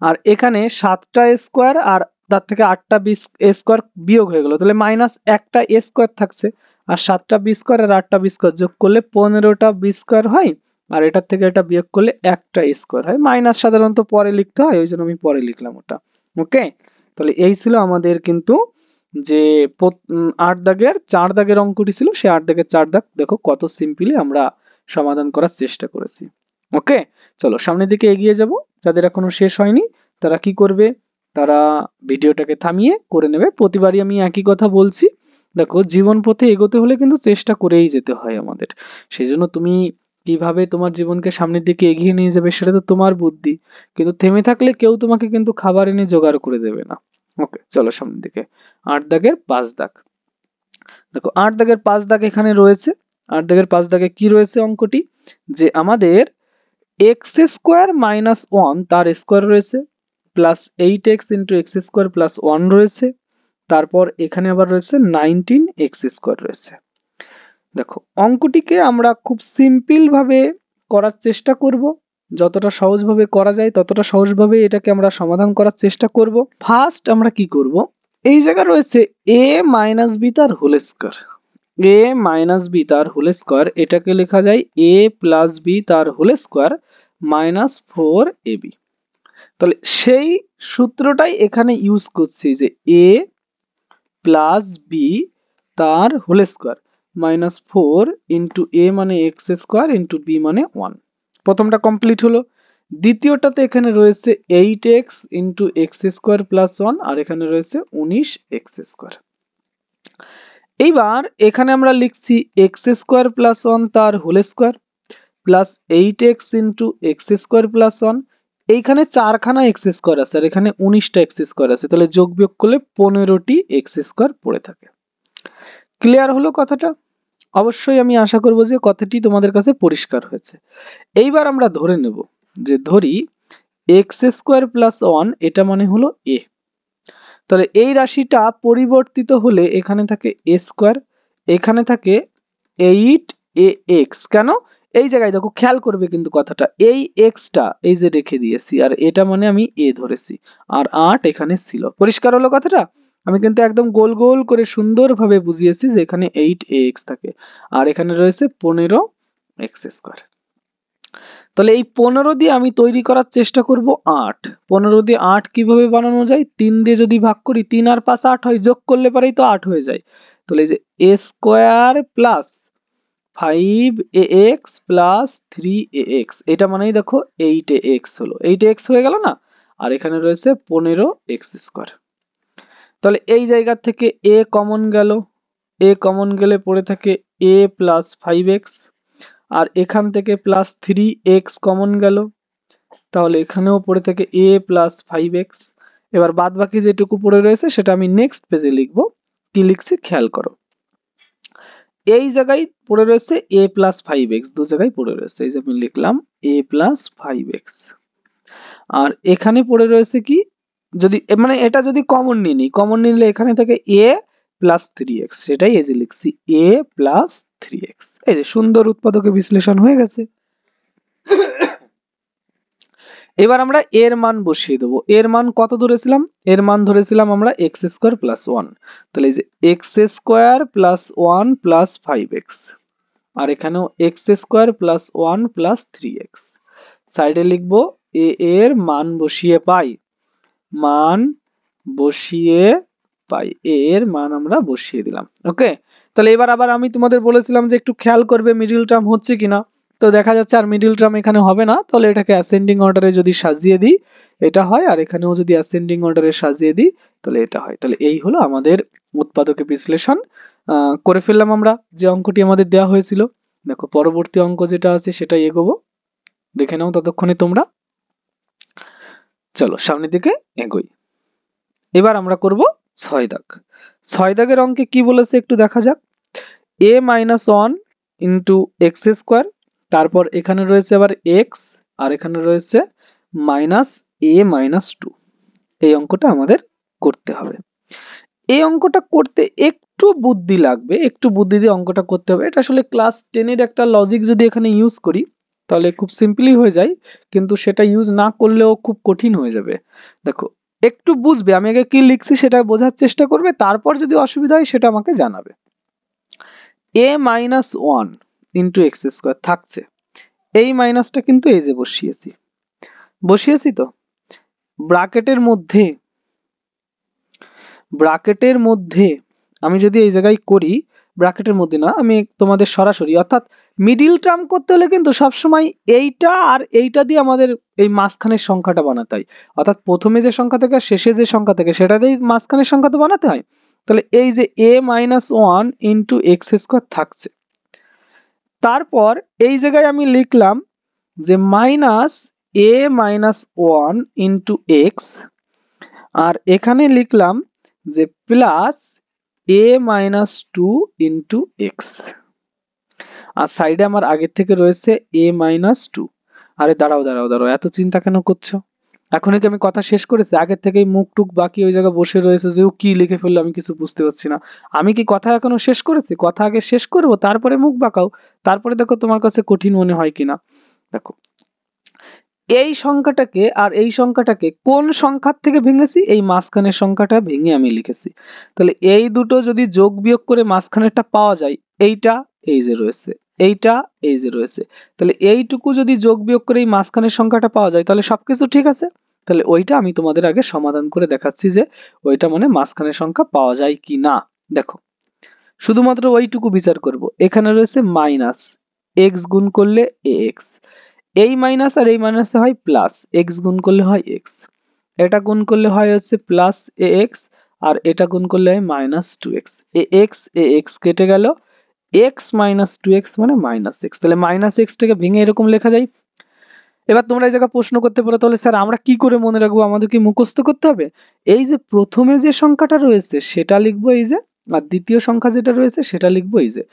আর এখানে 7টা স্কোয়ার আর তার থেকে 8টা বি স্কোয়ার বিয়োগ হয়ে গেল, তাহলে মাইনাস একটা a স্কোয়ার থাকছে, আর 7টা বি স্কোয়ার আর 8টা বি স্কোয়ার যোগ করলে 15টা বি স্কোয়ার হয়, আর এটার থেকে এটা বিয়োগ করলে একটা স্কোয়ার হয়। মাইনাস সাধারণত পরে লিখতে হয়, ওই জন্য আমি পরে লিখলাম ওটা। ওকে, তাহলে এই ছিল আমাদের কিন্তু যে 8 দাগের 4 দাগের অঙ্কটি ছিল, সেই 8 দাগের 4 দাগ দেখো কত সিম্পলি আমরা সমাধান করার চেষ্টা করেছি। ওকে, চলো সামনের দিকে এগিয়ে যাব। যাদের এখনো শেষ হয়নি তারা কি করবে? তারা ভিডিওটাকে থামিয়ে করে নেবে। প্রতিবারই আমি একই কথা বলছি, দেখো জীবন পথে এগোতে হলে কিন্তু চেষ্টা করেই যেতে হয় আমাদের। সেই জন্য তুমি কিভাবে তোমার জীবনকে সামনের দিকে এগিয়ে নিয়ে যাবে সেটা তো তোমার বুদ্ধি, কিন্তু থেমে থাকলে কেউ তোমাকে কিন্তু খাবার এনে জোগাড় করে দেবে না। ওকে, চলো সামনের দিকে। 8 দাগের 5 দাগ, দেখো 8 দাগের 5 দাগ এখানে রয়েছে। 8 দাগের 5 দাগে কি রয়েছে অঙ্কটি, যে আমাদের এক্স স্কোয়ার মাইনাস ওয়ান তার স্কোয়ার রয়েছে, plus 8x into x square plus one রয়েছে, তারপর এখানে আবার রয়েছে 19x স্কোয়ার রয়েছে। দেখো অঙ্কটিকে আমরা খুব সিম্পল ভাবে করার চেষ্টা করব, যতটা সহজভাবে করা যায় ততটা সহজভাবে এটাকে আমরা সমাধান করার চেষ্টা করব। ফার্স্ট আমরা কি করব, এই জায়গা রয়েছে a মাইনাস বি তার whole square, a minus B তার হোল স্কোয়ার, এটাকে লেখা যায় a প্লাস বি তার হোল স্কোয়ার মাইনাস 4ab। তাহলে সেই সূত্রটাই এখানে ইউজ করছি, যে a প্লাস বি তার whole square minus 4 into A মানে এক্স স্কোয়ার ইন্টু বি মানে 1। প্রথমটা কমপ্লিট হলো। দ্বিতীয়টাতে এখানে রয়েছে 8x into x square plus 1, আর এখানে রয়েছে 19x স্কোয়ার। এইবার এখানে আমরা লিখছি এক্স স্কোয়ার প্লাস 1 তার whole square plus 8x into x square plus 1। এইখানে 4খানা এক্স স্কোয়ার আছে আর এখানে 19টা এক্স স্কোয়ার আছে, তাহলে যোগ বিয়োগ করলে 15টি এক্স স্কোয়ার পড়ে থাকে। ক্লিয়ার হলো কথাটা? অবশ্যই আমি আশা করব যে কথাটি তোমাদের কাছে পরিষ্কার হয়েছে। এইবার আমরা ধরে নেব, যে ধরি এক্স স্কোয়ার প্লাস 1 এটা মানে হলো এ। তাহলে এই রাশিটা পরিবর্তিত হলে এখানে থাকে এ স্কোয়ার, এখানে থাকে 8ax। কেন? এই জায়গায় দেখো খেয়াল করবে কিন্তু কথাটা, এই এক্সটা এই যে রেখে দিয়েছি আর এটা মানে আমি এ ধরেছি, আর 8 এখানে ছিল। পরিষ্কার হলো কথাটা? আমি কিন্তু একদম গোল গোল করে সুন্দরভাবে বুঝিয়েছি যে এখানে 8ax থাকে আর এখানে রয়েছে 15x স্কোয়ার। তাহলে এই 15 দিয়ে আমি তৈরি করার চেষ্টা করব 8। 15 দিয়ে 8 কিভাবে বানানো যায়, 3 দিয়ে যদি ভাগ করি 3 আর 5 8 হয়, যোগ করলে পরেই তো 8 হয়ে যায়। তাহলে এই যে a square plus 5ax plus 3ax, এটা মানেই দেখো 8ax হলো, 8ax হয়ে গেল না, আর এখানে রয়েছে 15x স্কোয়ার। তাহলে এই জায়গা থেকে a কমন গেল, a কমন গেলে পড়ে থাকে a প্লাস 5x, আর এখান থেকে প্লাস 3x কমন গেল, তাহলে এখানেও পড়ে থাকে a প্লাস 5x। এবার বাদ বাকি যেটুকু পড়ে রয়েছে সেটা আমি নেক্সট পেজে লিখবো। কি লিখছি খেয়াল করো, এই জায়গায় পড়ে রয়েছে a প্লাস 5x, দু জায়গায় পড়ে রয়েছে, এই যে আমি লিখলাম a প্লাস 5x, আর এখানে পড়ে রয়েছে কি, যদি মানে এটা যদি কমন নিয়ে নিই, কমন নিলে এখানে থাকে a প্লাস 3x, সেটাই এই যে লিখছি a প্লাস 3x। এই যে সুন্দর উৎপাদকে বিশ্লেষণ হয়ে গেছে। এবার আমরা এর মান বসিয়ে দেবো। এর মান কত ধরেছিলাম, এর মান ধরেছিলাম আমরা এক্স স্কোয়ার প্লাস 1। তাহলে এই যে x square plus 1 plus 5x, আর এখানেও x square plus 1 plus 3x। সাইডে লিখবো এ এর মান বসিয়ে পাই, মান বসিয়ে পাই, এ এর মান আমরা বসিয়ে দিলাম। ওকে, তাহলে এবার আবার আমি তোমাদের বলেছিলাম যে একটু খেয়াল করবে মিডিল টার্ম হচ্ছে কিনা, তো দেখা যাচ্ছে আর মিডিল টার্ম এখানে হবে না, তাহলে এটাকে অ্যাসেন্ডিং অর্ডারে যদি সাজিয়ে দিই এটা হয়, আর এখানেও যদি অ্যাসেন্ডিং অর্ডারে সাজিয়ে দিই তাহলে এটা হয়। তাহলে এই হলো আমাদের উৎপাদকে বিশ্লেষণ করে ফেললাম আমরা যে অঙ্কটি আমাদের দেওয়া হয়েছিল। দেখো পরবর্তী অঙ্ক যেটা আছে সেটাই এগোবো, দেখে নাও ততক্ষণে তোমরা। চলো সামনের দিকে এগোই। এবার আমরা করব 6 দাগ। 6 দাগের অঙ্কে কি বলেছে একটু দেখা যাক। a minus 1 into x square, তারপর এখানে রয়েছে আবার x, আর এখানে রয়েছে মাইনাস a মাইনাস 2। এই অঙ্কটা আমাদের করতে হবে। এই অঙ্কটা করতে একটু বুদ্ধি লাগবে, একটু বুদ্ধি দিয়ে অঙ্কটা করতে হবে। এটা আসলে ক্লাস 10 এর একটা লজিক যদি এখানে ইউজ করি তাহলে খুব সিম্পলি হয়ে যায়, কিন্তু সেটা ইউজ না করলেও খুব কঠিন হয়ে যাবে। দেখো একটু বুঝবে, আমি আগে কি লিখছি সেটা বোঝার চেষ্টা করবে, তারপর যদি অসুবিধা হয় সেটা আমাকে জানাবে। a minus 1 into x square থাকছে, এই মাইনাসটা কিন্তু এই যে বসিয়েছি তো ব্রাকেটের মধ্যে আমি যদি এই জায়গায় করি ব্র্যাকেটের মধ্যে না, আমি তোমাদের সরাসরি অর্থাৎ মিডিল টার্ম করতে হলে কিন্তু সবসময় এইটা আর এইটা দিয়ে আমাদের এই মাঝখানের সংখ্যাটা বানাতে হয়। অর্থাৎ প্রথমে যে সংখ্যা থেকে শেষে যে সংখ্যা থেকে সেটা দিয়ে মাঝখানের সংখ্যা তো বানাতে হয়। তাহলে এই যে a minus one into x square থাকছে, তারপর এই জায়গায় আমি লিখলাম যে minus a minus one into x, আর এখানে লিখলাম যে plus a minus two into x, আর সাইডে আমার আগের থেকে রয়েছে a মাইনাস টু। আরে দাঁড়াও দাঁড়াও দাঁড়াও, এত চিন্তা কেন করছো? এখনই কি আমি কথা শেষ করেছি? আগের থেকেই মুখ টুক বাকি ওই জায়গায় বসে রয়েছে যে ও কি লিখে ফেললো আমি কিছু বুঝতে পারছি না। আমি কি কথা এখনো শেষ করেছি? কথা আগে শেষ করবো তারপরে মুখ বাঁকাও, তারপরে দেখো তোমার কাছে কঠিন মনে হয় কিনা। দেখো এই সংখ্যাটাকে আর এই সংখ্যাটাকে কোন সংখ্যার থেকে ভেঙেছি? এই মাঝখানের সংখ্যাটা ভেঙে আমি লিখেছি। তাহলে এই দুটো যদি যোগ বিয়োগ করে মাঝখানেরটা পাওয়া যায়, এইটা এই যে রয়েছে, এইটা এই যে রয়েছে, তাহলে এইটুকু যদি যোগ বিয়োগ করে এই মাঝখানের সংখ্যাটা পাওয়া যায় তাহলে সবকিছু ঠিক আছে। তাহলে ওইটা আমি তোমাদের আগে সমাধান করে দেখাচ্ছি যে ওইটা মানে মাঝখানের সংখ্যা পাওয়া যায় কি না। দেখো শুধুমাত্র ওইটুকু বিচার করব। এখানে রয়েছে মাইনাস, এক্স গুণ করলে এক্স, এই মাইনাস আর এই মাইনাসে হয় প্লাস, এক্স গুণ করলে হয় এক্স, এটা গুণ করলে হয় হচ্ছে প্লাস এ এক্স, আর এটা গুণ করলে হয় মাইনাস টু এক্স। এ এক্স কেটে গেল, এক্স মাইনাস টু এক্স মানে মাইনাস এক্স। তাহলে মাইনাস এক্সটাকে ভেঙে এরকম লেখা যায়। এবার তোমরা এই জায়গায় প্রশ্ন করতে পারো তাহলে স্যার আমরা কি করে মনে রাখবো, আমাদের কি মুখস্থ করতে হবে? এই যে প্রথমে যে সংখ্যাটা রয়েছে সেটা লিখবো এই যে, আর দ্বিতীয় সংখ্যা যেটা রয়েছে সেটা লিখবো এই যে।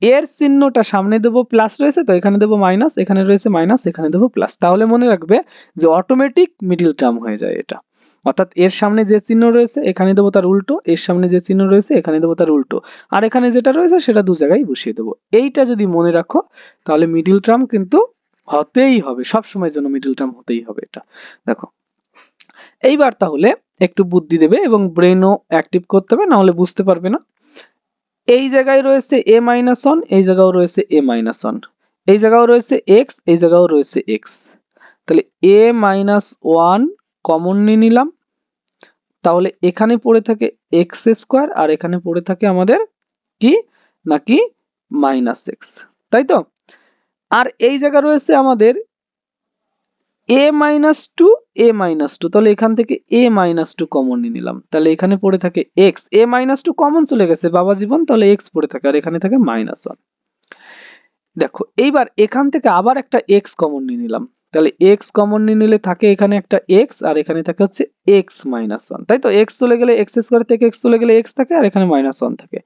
এর চিহ্নটা সামনে দেবো প্লাস রয়েছে তো এখানে দেবো মাইনাস, এখানে রয়েছে মাইনাস এখানে দেবো প্লাস, তাহলে মনে রাখবে যে অটোমেটিক মিডিল টার্ম হয়ে যায় এটা। অর্থাৎ এর সামনে যে চিহ্ন রয়েছে এখানে দেবো তার উল্টো, এর সামনে যে চিহ্ন রয়েছে এখানে দেবো তার উল্টো, আর এখানে যেটা রয়েছে সেটা দু জায়গায় বসিয়ে দেবো। এইটা যদি মনে রাখো তাহলে মিডিল টার্ম কিন্তু হতেই হবে, সব সময়ের জন্য মিডিল টার্ম হতেই হবে এটা। দেখো এইবার তাহলে একটু বুদ্ধি দেবে এবং ব্রেনও অ্যাক্টিভ করতে হবে, না হলে বুঝতে পারবে না। এই জায়গায় রয়েছে a মাইনাস ওয়ান, এই জায়গাও রয়েছে a মাইনাস ওয়ান, এই জায়গাও রয়েছে x, এই জায়গাও রয়েছে x, তাহলে a মাইনাস ওয়ান কমন নিয়ে নিলাম, তাহলে এখানে পড়ে থাকে x স্কোয়ার আর এখানে পড়ে থাকে আমাদের কি নাকি মাইনাস এক্স, তাই তো? আর এই জায়গা রয়েছে আমাদের a minus two, a minus two, তাহলে এখান থেকে a মাইনাস টু কমন নিয়ে নিলাম, তাহলে এখানে পড়ে থাকে x, a minus two common চলে গেছে বাবা জীবন, তাহলে x পড়ে থাকে আর এখানে থাকে মাইনাস ওয়ান। দেখো এইবার এখান থেকে আবার একটা x কমন নিয়ে নিলাম, তাহলে x কমন নিয়ে নিলে থাকে এখানে একটা x আর এখানে থাকে হচ্ছে x মাইনাস ওয়ান, তাই তো? x চলে গেলে x স্কোয়ার থেকে x চলে গেলে x থাকে আর এখানে মাইনাস ওয়ান থাকে,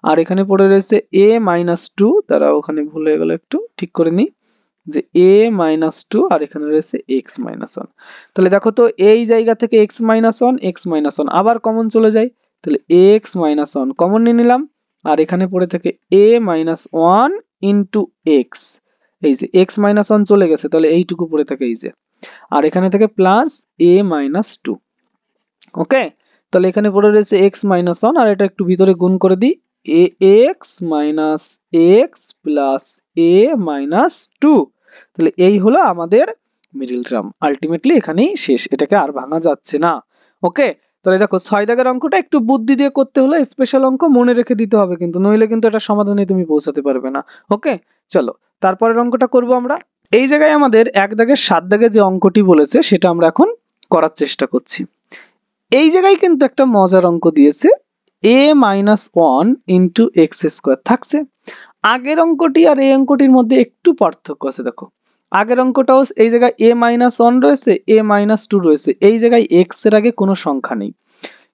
আর এখানে পড়ে রয়েছে a মাইনাস টু, তারা ওখানে ভুল হয়ে গেল একটু ঠিক করে নিই, যে a মাইনাস টু আর এখানে রয়েছে x মাইনাস ওয়ান। তাহলে দেখো তো এই জায়গা থেকে x minus one, x minus one আবার কমন চলে যায়, তাহলে x মাইনাস ওয়ান কমন নিয়ে নিলাম, আর এখানে পড়ে থাকে a minus one into x, এই যে x মাইনাস ওয়ান চলে গেছে তাহলে এইটুকু পড়ে থাকে এই যে, আর এখানে থেকে প্লাস a মাইনাস টু। ওকে, তাহলে এখানে পড়ে রয়েছে x মাইনাস ওয়ান, আর এটা একটু ভিতরে গুণ করে দিই, ax minus x plus a minus two. তাহলে এই হলো আমাদের মিডল টার্ম, আলটিমেটলি এখানেই শেষ, এটাকে আর ভাঙা যাচ্ছে না। ওকে, তাহলে দেখো 6 দাগের অঙ্কটা একটু বুদ্ধি দিয়ে করতে হলে, স্পেশাল অঙ্ক মনে রেখে দিতে হবে কিন্তু, নইলে কিন্তু এটা সমাধানে তুমি পৌঁছাতে পারবে না। ওকে চলো তারপরের অঙ্কটা করব আমরা। এই জায়গায় আমাদের 1 দাগের 7 দাগে যে অঙ্কটি বলেছে সেটা আমরা এখন করার চেষ্টা করছি। এই জায়গায় কিন্তু একটা মজার অঙ্ক দিয়েছে, a minus one into x square থাকছে। আগের অঙ্কটি আর এই অঙ্কটির মধ্যে একটু পার্থক্য আছে। দেখো আগের অঙ্কটাও এই জায়গায় a মাইনাস ওয়ান রয়েছে, a মাইনাস টু রয়েছে, এই জায়গায় x এর আগে কোনো সংখ্যা নেই,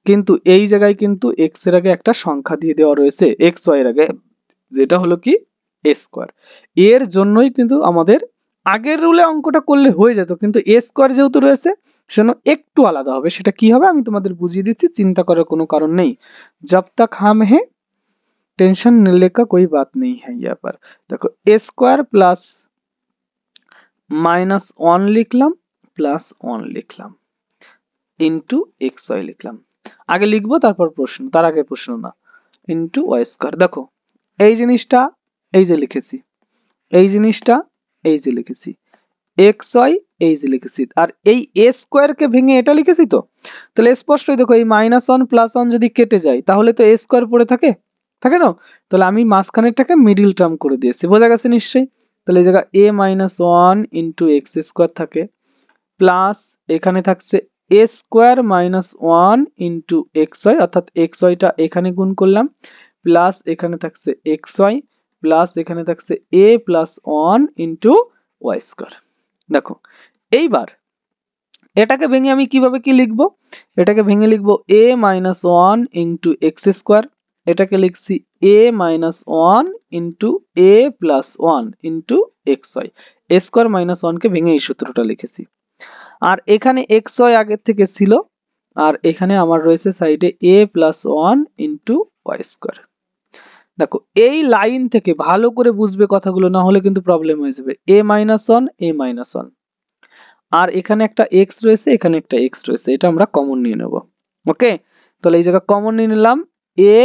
কিন্তু এই জায়গায় কিন্তু x এর আগে একটা সংখ্যা দিয়ে দেওয়া রয়েছে x y এর আগে, যেটা হলো কি a স্কোয়ার। এর জন্যই কিন্তু আমাদের আগের রুলে অঙ্কটা করলে হয়ে যেত, কিন্তু a স্কোয়ার যেহেতু রয়েছে সেজন্য একটু আলাদা হবে। সেটা কি হবে আমি তোমাদের বুঝিয়ে দিচ্ছি, চিন্তা করার কোনো কারণ নেই। जब तक हम हैं टेंशन लेने का कोई बात नहीं है। यहाँ पर देखो a square plus minus one लिखलाम प्लस वन लिखलाम इंटू एक्स वाई लिखलाम, आगे लिखबो तारपर प्रश्न, तार आगे प्रश्न ना, इंटू वाई स्क्वायर। देखो এই জিনিসটা এই যে লিখেছি, এই জিনিসটা এই যে লিখেছি, এক্স ওয়াই এই যে লিখেছি, আর এই এ স্কোয়ার কে ভেঙে এটা লিখেছি তো, তাহলে স্পষ্টই দেখো এই মাইনাস ওয়ান প্লাস ওয়ান যদি কেটে যায় তাহলে তো এ স্কোয়ার পড়ে থাকে, থাকে তো? তাহলে আমি মাঝখানেরটাকে মিডিল টার্ম করে দিয়েছি, বোঝা গেছে নিশ্চয়ই? তাহলে এই জায়গায় a minus one into x square থাকে, প্লাস এখানে থাকছে a square minus one into x Y, অর্থাৎ এক্স ওয়াইটা এখানে গুণ করলাম, প্লাস এখানে থাকছে এক্স ওয়াই, প্লাস এখানে থাকছে a plus one into Y square. দেখো এইবার এটাকে ভেঙে আমি কিভাবে কি লিখবো? এটাকে ভেঙে লিখবো a minus one into x square, এটাকে লিখছি a minus one into a plus one into x Y, A square minus ওয়ানকে ভেঙে এই সূত্রটা লিখেছি। আর এখানে এক্স ওয়াই আগের থেকে ছিল, আর এখানে আমার রয়েছে সাইডে a plus one into Y square. দেখো এই লাইন থেকে ভালো করে বুঝবে কথাগুলো, না হলে কিন্তু প্রবলেম হয়ে যাবে। a minus one, a minus one, আর এখানে একটা x রয়েছে, এখানে একটা x রয়েছে, এটা আমরা কমন নিয়ে নেব। ওকে, তাহলে এই জায়গা কমন নিয়ে নিলাম,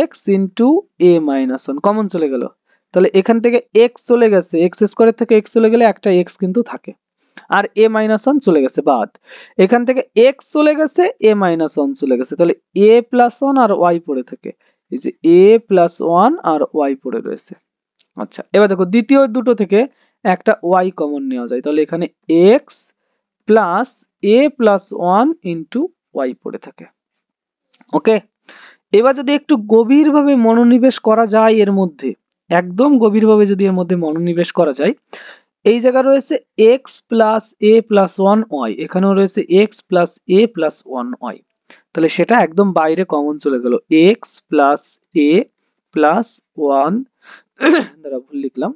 x into a minus one common চলে গেল। তাহলে এখান থেকে x চলে গেছে, x স্কোয়ারের থেকে x চলে গেলে একটা x কিন্তু থাকে, আর a মাইনাস ওয়ান চলে গেছে বাদ। এখান থেকে x চলে গেছে, a মাইনাস ওয়ান চলে গেছে, তাহলে a প্লাস ওয়ান আর y পড়ে থাকে, এই যে a প্লাস ওয়ান আর y পড়ে রয়েছে। আচ্ছা, এবার দেখো দ্বিতীয় দুটো থেকে একটা y কমন নেওয়া যায়, তাহলে এখানে x plus a plus one into Y পড়ে থাকে। ওকে, এবার যদি একটু গভীরভাবে মনোনিবেশ করা যায় এর মধ্যে, একদম গভীরভাবে যদি এর মধ্যে মনোনিবেশ করা যায়, এই জায়গা রয়েছে x plus a plus one Y, এখানেও রয়েছে x plus a plus one Y, তাহলে সেটা একদম বাইরে কমন চলে গেল, x plus a plus one, দ্বারা ভুল লিখলাম,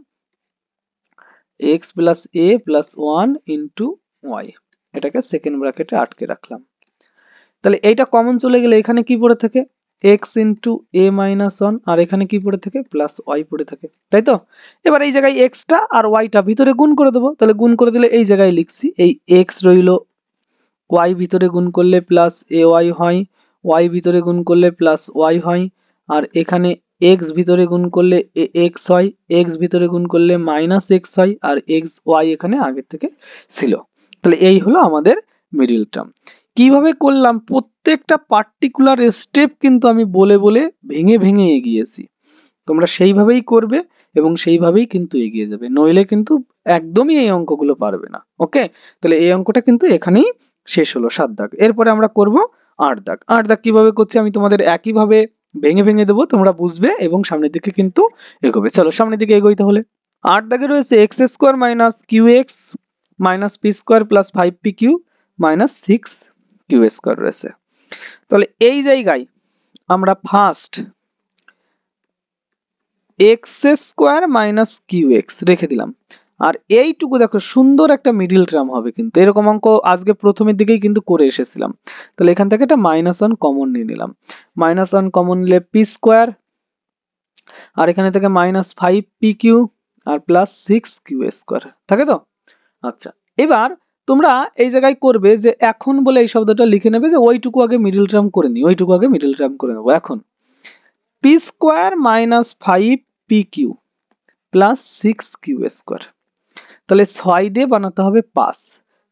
x plus a plus one into Y, এটাকে সেকেন্ড ব্র্যাকেটে আটকে রাখলাম। তাহলে এইটা কমন চলে গেলে এখানে কি পড়ে থাকে, x into a minus one, আর এখানে কি পড়ে থাকে, প্লাস ওয়াই পড়ে থাকে, তাই তো? এবার এই জায়গায় x টা আর y টা ভিতরে গুণ করে দেবো, তাহলে গুণ করে দিলে এই জায়গায় লিখছি এই x রইল, y ভিতরে গুণ করলে প্লাস ay হয়, y ভিতরে গুণ করলে প্লাস y হয়, আর এখানে x ভিতরে গুণ করলে x হয়, x ভিতরে গুণ করলে মাইনাস x হয়, আর x y এখানে আগের থেকে ছিল। তাহলে এই হলো আমাদের মিডল টার্ম। কিভাবে করলাম, প্রত্যেকটা পার্টিকুলার স্টেপ কিন্তু আমি বলে বলে ভেঙে ভেঙে এগিয়েছি, তোমরা সেইভাবেই করবে এবং সেইভাবেই কিন্তু এগিয়ে যাবে, নইলে কিন্তু একদমই এই অঙ্কগুলো পারবে না। ওকে, তাহলে এই অঙ্কটা কিন্তু এখানেই শেষ হলো, 7 দাগ। এরপরে আমরা করব 8 দাগ। 8 দাগ কিভাবে করছি আমি তোমাদের একইভাবে ভেঙে ভেঙে দেবো, তোমরা বুঝবে এবং সামনের দিকে কিন্তু এগোবে। চলো সামনের দিকে এগোই তাহলে। 8 দাগে রয়েছে x square minus Q x minus P square plus 5p Q minus 6q square রয়েছে। তাহলে এই জায়গায় আমরা first X square minus Q X রেখে দিলাম, আর এইটুকু দেখো সুন্দর একটা মিডিল টার্ম হবে, কিন্তু এরকম অঙ্ক আজকে প্রথমের দিকেই কিন্তু করে এসেছিলাম। তাহলে এখান থেকে একটা মাইনাস ওয়ান কমন নিয়ে নিলাম, মাইনাস ওয়ান কমন নিলে পি স্কোয়ার, আর এখানে থেকে minus 5p Q R plus 6q square থাকে তো। আচ্ছা, এবার তোমরা এই জায়গায় করবে যে এখন বলে এই শব্দটা লিখে নেবে যে ওইটুকু আগে মিডিল টার্ম করে নি, ওইটুকু আগে মিডিল টার্ম করে নেবো। এখন P square minus 5p Q plus 6q square, তাহলে 6 দিয়ে বানাতে হবে 5,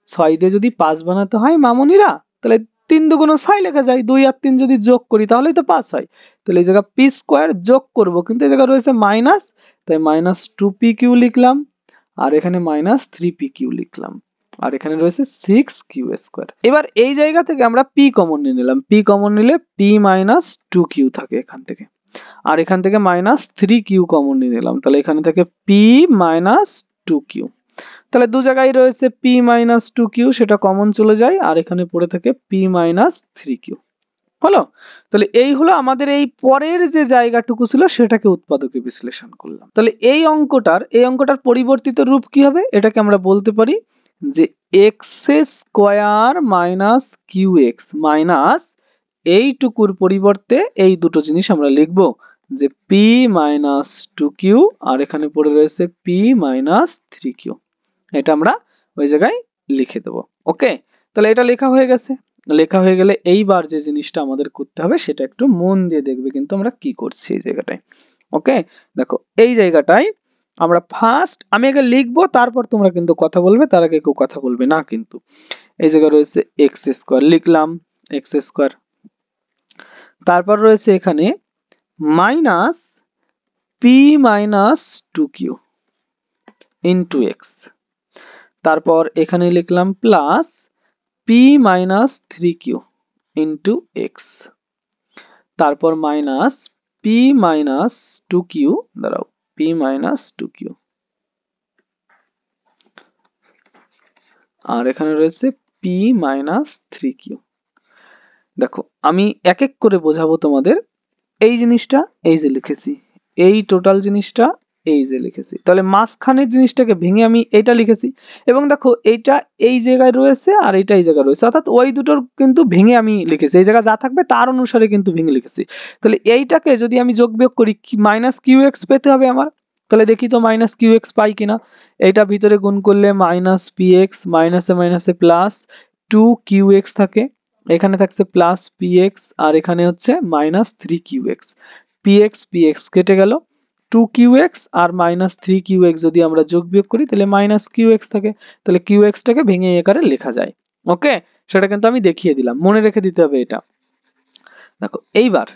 6 দিয়ে যদি 5 বানাতে হয় মামুনিরা, তাহলে 3 দুগুণ 6 লেখা যায়, 2 আর 3 যদি যোগ করি তাহলেই তো 5 হয়। তাহলে এই জায়গা পি স্কোয়ার যোগ করব, কিন্তু এই জায়গা রয়েছে মাইনাস, তাই মাইনাস 2p কিউ লিখলাম, আর এখানে মাইনাস 3p কিউ লিখলাম, আর এখানে রয়েছে 6q স্কোয়ার। এবার এই জায়গা থেকে আমরা p কমন নিয়ে নিলাম, p কমন নিলে p মাইনাস 2q থাকে এখান থেকে, আর এখান থেকে মাইনাস 3q কমন নিয়ে নিলাম, তাহলে এখানে থেকে p মাইনাস 2q, তাহলে দু জায়গায় রয়েছে p মাইনাস 2q, সেটা কমন চলে যায়, আর এখানে পড়ে থাকে p মাইনাস 3q। হলো, তাহলে এই হলো আমাদের এই পরের যে জায়গাটুকু ছিল সেটাকে উৎপাদকে বিশ্লেষণ করলাম। তাহলে এই অঙ্কটার পরিবর্তিত রূপ কি হবে, এটাকে আমরা বলতে পারি যে x square minus Q x minus এইটুকুর পরিবর্তে এই দুটো জিনিস আমরা লিখব, যে p মাইনাস 2q আর এখানে পড়ে রয়েছে p মাইনাস 3q, এটা আমরা ওই জায়গায় লিখে দেবো। ওকে, তাহলে এটা লেখা হয়ে গেছে। লেখা হয়ে গেলে এইবার যে জিনিসটা আমাদের করতে হবে সেটা একটু মন দিয়ে দেখবে কিন্তু আমরা কি করছি এই জায়গাটায়। ওকে, দেখো এই জায়গাটায় আমরা ফার্স্ট আমি আগে লিখবো, তারপর তোমরা কিন্তু কথা বলবে, তার আগে কেউ কথা বলবে না কিন্তু। এই জায়গায় রয়েছে এক্স স্কোয়ার, লিখলাম এক্স স্কোয়ার, তারপর রয়েছে এখানে minus P minus two q into x, তারপর এখানে লিখলাম plus p minus three q into x, তারপর minus P minus two q, দাঁড়াও, পি মাইনাস টু কিউ, আর এখানে রয়েছে পি মাইনাস থ্রি কিউ। দেখো আমি এক এক করে বোঝাবো তোমাদের। এই জিনিসটা এই যে লিখেছি, এই টোটাল জিনিসটা এই যে লিখেছি, তাহলে মাঝখানের জিনিসটাকে ভেঙে আমি এইটা লিখেছি, এবং দেখো এইটা এই জায়গায় রয়েছে আর এইটা এই জায়গায় রয়েছে, অর্থাৎ ওই দুটোর কিন্তু ভেঙে আমি লিখেছি, এই জায়গায় যা থাকবে তার অনুসারে কিন্তু ভেঙে লিখেছি। তাহলে এইটাকে যদি আমি যোগ বিয়োগ করি, মাইনাস কিউ এক্স পেতে হবে আমার, তাহলে দেখি তো মাইনাস কিউ এক্স পাই কিনা। এইটা ভিতরে গুণ করলে মাইনাস পি এক্স, মাইনাসে মাইনাসে প্লাস টু কিউ এক্স থাকে, এখানে থাকছে প্লাস পি এক্স, আর এখানে হচ্ছে minus three Q X. P X কেটে গেল, টু কিউ এক্স আর মাইনাস থ্রি কিউ এক্স যদি আমরা যোগ বিয়োগ করি তাহলে মাইনাস কিউ এক্স থাকে, তাহলে কিউ এক্সটাকে ভেঙে এই আকারে লেখা যায়। ওকে, সেটা কিন্তু আমি দেখিয়ে দিলাম, মনে রেখে দিতে হবে এটা। দেখো এইবার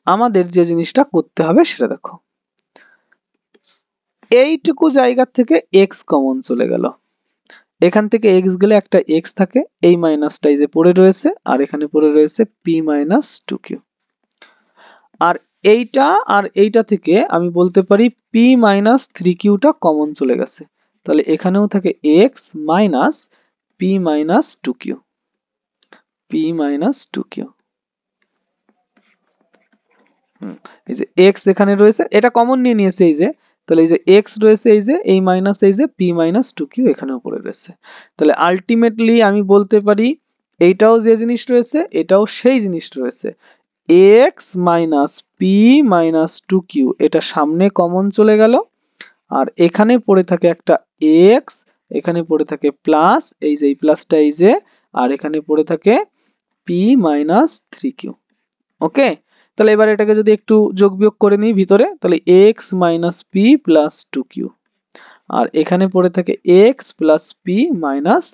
আমাদের যে জিনিসটা করতে হবে সেটা দেখো, এইটুকু জায়গা থেকে এক্স কমন চলে গেল, এখান থেকে এক্স গেলে একটা এক্স থাকে, এই মাইনাসটা এই যে পড়ে রয়েছে, আর এখানে পড়ে রয়েছে পি মাইনাস টু কিউ, আর এইটা আর এইটা থেকে আমি বলতে পারি পি মাইনাস থ্রি কিউটা কমন চলে গেছে, তাহলে এখানেও থাকে X minus P minus two Q, P minus two Q. এই যে এক্স এখানে রয়েছে, এটা কমন নিয়ে নিয়েছে এই যে, তাহলে এই যে এক্স রয়েছে এই যে, এই মাইনাস এই যে পি মাইনাস টু কিউ এখানেও পড়ে রয়েছে, তাহলে আলটিমেটলি আমি বলতে পারি এইটাও যে জিনিস রয়েছে এটাও সেই জিনিস রয়েছে, X minus P minus two Q, এটা সামনে কমন চলে গেল, আর এখানে পড়ে থাকে একটা এক্স, এখানে পড়ে থাকে প্লাস, এই যে এই প্লাসটা এই যে, আর এখানে পড়ে থাকে পি মাইনাস থ্রি কিউ। ওকে, তাহলে এবার এটাকে যদি একটু যোগ বিয়োগ করে নিই ভিতরে, তাহলে x minus p plus two Q, আর এখানে পড়ে থাকে x plus p minus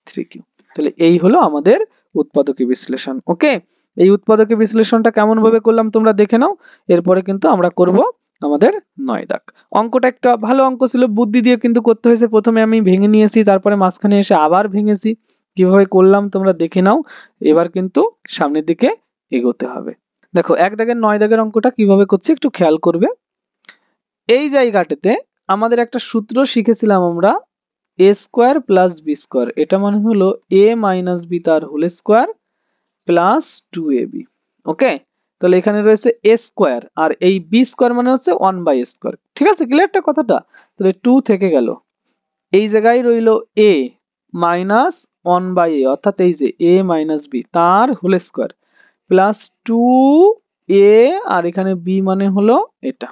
three q. তাহলে এই হলো আমাদের উৎপাদকীয় বিশ্লেষণ। ওকে, এই উৎপাদকীয় বিশ্লেষণটা কেমন ভাবে করলাম তোমরা দেখে নাও, এরপরে কিন্তু আমরা করব আমাদের 9 দাগ। অঙ্কটা একটা ভালো অঙ্ক ছিল, বুদ্ধি দিয়ে কিন্তু করতে হয়েছে, প্রথমে আমি ভেঙে নিয়েছি, তারপরে মাঝখানে এসে আবার ভেঙেছি, কিভাবে করলাম তোমরা দেখে নাও। এবার কিন্তু সামনের দিকে এগোতে হবে। দেখো 1 দাগের 9 দাগের অঙ্কটা কিভাবে করছি একটু খেয়াল করবে। এই জায়গাটাতে আমাদের একটা সূত্র শিখেছিলাম আমরা, এ স্কোয়ার প্লাস বি স্কোয়ার, এটা মানে হলো এ মাইনাস বি তার whole square plus two A B. ওকে, তাহলে এখানে রয়েছে এ স্কোয়ার, আর এই বি স্কোয়ার মানে হচ্ছে 1 বাই স্কোয়ার। ঠিক আছে, ক্লিয়ারটা কথাটা? তাহলে 2 থেকে গেল, এই জায়গায় রইল এ মাইনাস 1 বাই এ, অর্থাৎ এই যে এ মাইনাস বি তার হোল স্কোয়ার প্লাস টু এ, আর এখানে বি মানে হলো এটা,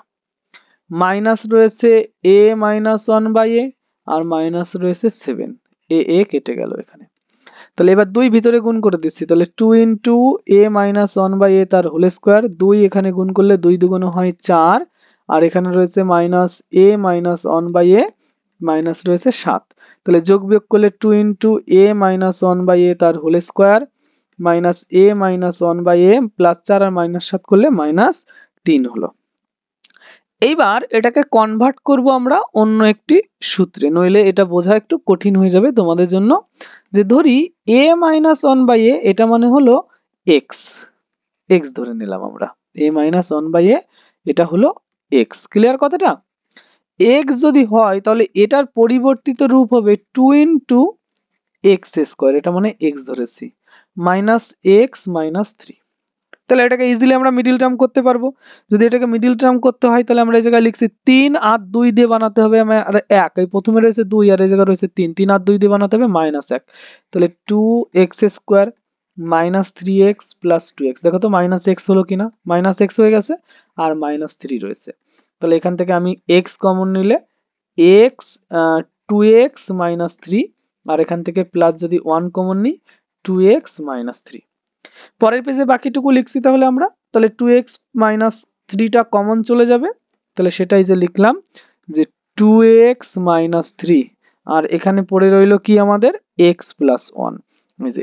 মাইনাস রয়েছে এ মাইনাস 1/a, আর মাইনাস রয়েছে 7, এ কেটে গেল এখানে। তাহলে এবার 2 ভিতরে গুণ করে দিচ্ছি, তাহলে 2 ইন্টু এ মাইনাস 1/a তার হোল স্কোয়ার, 2 এখানে গুণ করলে 2 দুগুণ হয় 4, আর এখানে রয়েছে মাইনাস এ মাইনাস 1/a, মাইনাস রয়েছে 7, তাহলে যোগ বিয়োগ করলে 2 ইন্টু এ মাইনাস 1/a তার হোল স্কোয়ার মাইনাস এ মাইনাস 1/a প্লাস 4 আর মাইনাস 7 করলে মাইনাস 3 হলো। এইবার এটাকে কনভার্ট করব আমরা অন্য একটি সূত্রে, নইলে এটা বোঝা একটু কঠিন হয়ে যাবে তোমাদের জন্য। যে ধরি a মাইনাস 1/a, এটা মানে হলো এক্স, এক্স ধরে নিলাম আমরা, a মাইনাস 1/a এটা হলো এক্স। ক্লিয়ার কথাটা? এক্স যদি হয় তাহলে এটার পরিবর্তিত রূপ হবে 2 ইন্টু এক্স স্কোয়ার, এটা মানে এক্স ধরেছি, মাইনাস এক্স মাইনাস 3। তাহলে এটাকে ইজিলি আমরা মিডল টার্ম করতে পারবো। যদি এটাকে মিডল টার্ম করতে হয় তাহলে আমরা এই জায়গায় লিখছি 3 আর 2 দিয়ে বানাতে হবে আর 1, এই প্রথমে রয়েছে 2 আর এই জায়গায় রয়েছে 3, 3 আর 2 দিয়ে বানাতে হবে -1, তাহলে 2x square minus 3x plus 2x, দেখো তো মাইনাস x হলো কিনা, মাইনাস x হয়ে গেছে, আর মাইনাস 3 রয়েছে, তাহলে এখান থেকে আমি x কমন নিলে x 2x মাইনাস 3, আর এখান থেকে প্লাস যদি 1 কমন নিই 2x মাইনাস 3। পরের পেজে বাকিটুকু লিখছি তাহলে আমরা, তাহলে 2x মাইনাস 3টা কমন চলে যাবে, তাহলে সেটাই যে লিখলাম যে 2x মাইনাস 3, আর এখানে পড়ে রইল কি আমাদের x প্লাস 1, এই যে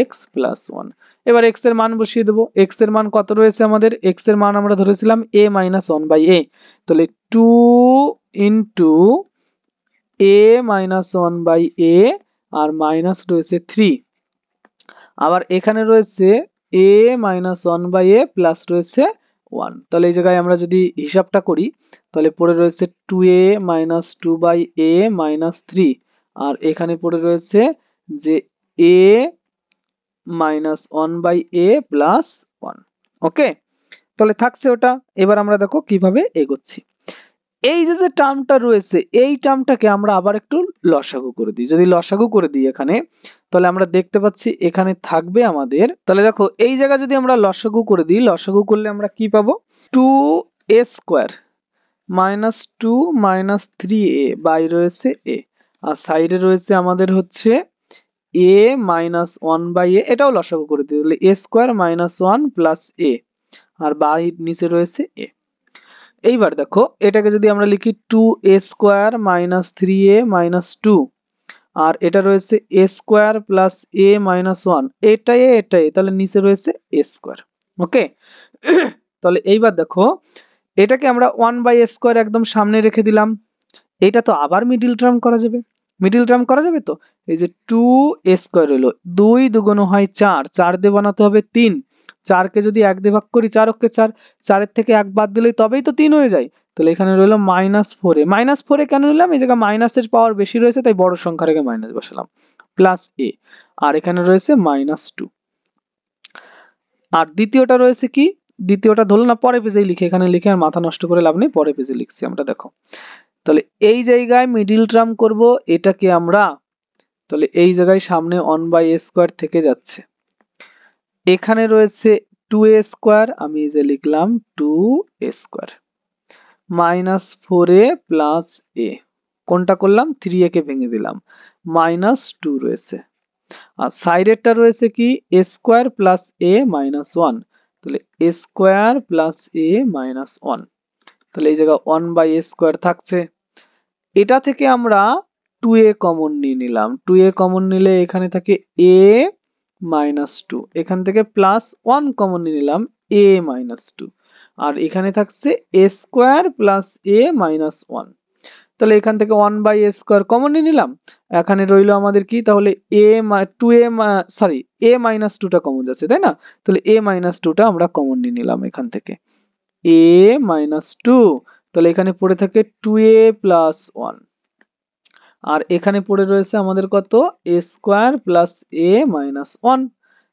x প্লাস 1। এবার x এর মান বসিয়ে দেবো। x এর মান কত রয়েছে আমাদের? x এর মান আমরা ধরেছিলাম a মাইনাস 1 বাই a, তাহলে 2 into a minus 1 by a আর মাইনাস রয়েছে 3। আবার এখানে রয়েছে a minus 1 by a plus রয়েছে 1। তাহলে এই জায়গায় আমরা যদি হিসাবটা করি তাহলে পড়ে রয়েছে 2a minus 2 by a minus 3, আর এখানে পড়ে রয়েছে যে a minus 1 by a plus 1। Okay, তাহলে থাকছে ওটা। এবার আমরা দেখো কিভাবে এগোচ্ছি। এই যে টার্মটা রয়েছে এই টার্মটাকে আমরা আবার একটু লসাগু করে দিই। যদি লসাগু করে দিই এখানে, তাহলে আমরা দেখতে পাচ্ছি এখানে থাকবে আমাদের, তাহলে দেখো এই জায়গা যদি আমরা লসাগু করে দিই, লসাগু করলে আমরা কি পাবো? 2a square minus 2 minus 3a by রয়েছে a, আর সাইডে রয়েছে আমাদের হচ্ছে a মাইনাস 1 বাই a, এটাও লসাগু করে দিই, তাহলে a square minus 1 plus a, আর বাই নিচে রয়েছে a। এইবার দেখো এটাকে যদি আমরা লিখি 2a square minus 3a minus 2, আর এটা রয়েছে a square plus a minus 1, এটাই, তাহলে নিচে রয়েছে a স্কোয়ার। ওকে, তাহলে এইবার দেখো এটাকে আমরা 1 বাই a স্কোয়ার একদম সামনে রেখে দিলাম। এটা তো আবার মিডিল টার্ম করা যাবে, মিডিল টার্ম করা যাবে। তো এই যে 2a স্কোয়ার হলো 2 দুগুণ হয় 4, 4 দিয়ে বানাতে হবে 3, 4 কে যদি 1 দিয়ে ভাগ করি 4 অক্ষে 4, 4 এর থেকে 1 বাদ দিলেই তবেই তো 3 হয়ে যায়। তাহলে এখানে রইলো মাইনাস 4a। মাইনাস 4a কেন নিলাম? এই জায়গায় মাইনাসের পাওয়ার বেশি রয়েছে তাই বড় সংখ্যা রেখে মাইনাস বসালাম, প্লাস a, আর এখানে রয়েছে মাইনাস 2। আর দ্বিতীয়টা রয়েছে কি? দ্বিতীয়টা ধরলো না, পরে পেজেই লিখে, এখানে লিখে আর মাথা নষ্ট করে লাভ নেই, পরে পেজে লিখছি আমরা। দেখো তাহলে এই জায়গায় মিডিল টার্ম করব এটাকে আমরা, তাহলে এই জায়গায় সামনে 1 বাই a স্কোয়ার থেকে যাচ্ছে, এখানে রয়েছে 2a স্কোয়ার, আমি এই যে লিখলাম 2a square minus 4a plus a, কোনটা করলাম? 3a কে ভেঙে দিলাম, মাইনাস 2 রয়েছে, আর সাইডেরটা রয়েছে কি? a square plus a minus 1, তাহলে a square plus a minus 1, তাহলে এই জায়গায় 1 বাই a স্কোয়ার থাকছে। এটা থেকে আমরা 2a কমন নিয়ে নিলাম, 2a কমন নিলে এখানে থাকে a মাইনাস 2, এখান থেকে প্লাস 1 কমন নিয়ে নিলাম a মাইনাস 2, আর এখানে থাকছে a square plus a minus 1, তাহলে এখান থেকে 1 বাই a স্কোয়ার কমন নিয়ে নিলাম। এখানে রইলো আমাদের কি? তাহলে a মাইনাস 2টা কমন যাচ্ছে, তাই না? তাহলে a মাইনাস 2টা আমরা কমন নিয়ে নিলাম এখান থেকে, a মাইনাস 2, তাহলে এখানে পড়ে থাকে 2a প্লাস 1, আর এখানে পড়ে রয়েছে আমাদের কত? a square plus a minus 1।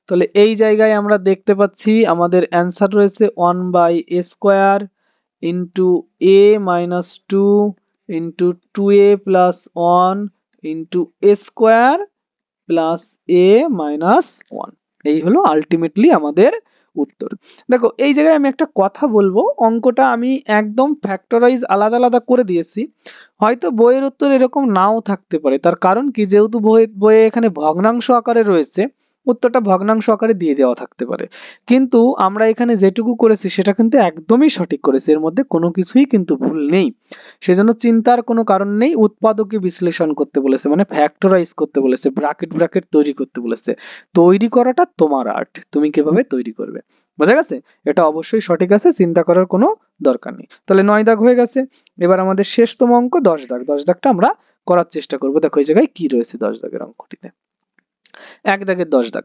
তাহলে এই জায়গায় আমরা দেখতে পাচ্ছি আমাদের অ্যান্সার রয়েছে 1 by a square into a minus 2 into 2a plus 1 into a square plus a minus 1। এই হলো আলটিমেটলি আমাদের উত্তর। দেখো এই জায়গায় আমি একটা কথা বলবো, অঙ্কটা আমি একদম ফ্যাক্টরাইজ আলাদা আলাদা করে দিয়েছি, হয়তো বইয়ের উত্তর এরকম নাও থাকতে পারে। তার কারণ কি? যেহেতু বইয়ে এখানে ভগ্নাংশ আকারে রয়েছে, উত্তরটা ভগ্নাংশ আকারে দিয়ে দেওয়া থাকতে পারে, কিন্তু আমরা এখানে যেটুকু করেছি সেটা কিন্তু একদমই সঠিক করেছি, এর মধ্যে কোনো কিছুই কিন্তু ভুল নেই। সেজন্য চিন্তার কোনো কারণ নেই। উৎপাদকে বিশ্লেষণ করতে বলেছে, মানে ফ্যাক্টরাইজ করতে বলেছে, ব্র্যাকেট ব্র্যাকেট তৈরি করতে বলেছে। তৈরি করাটা তোমার আর্ট, তুমি কিভাবে তৈরি করবে। বোঝা গেছে? এটা অবশ্যই সঠিক আছে, চিন্তা করার কোনো দরকার নেই। তাহলে 9 দাগ হয়ে গেছে। এবার আমাদের শেষতম অঙ্ক 10 দাগ। 10 দাগটা আমরা করার চেষ্টা করব। দেখো এই জায়গায় কি রয়েছে 10 দাগের অঙ্কটিতে। 1 দাগের 10 দাগ।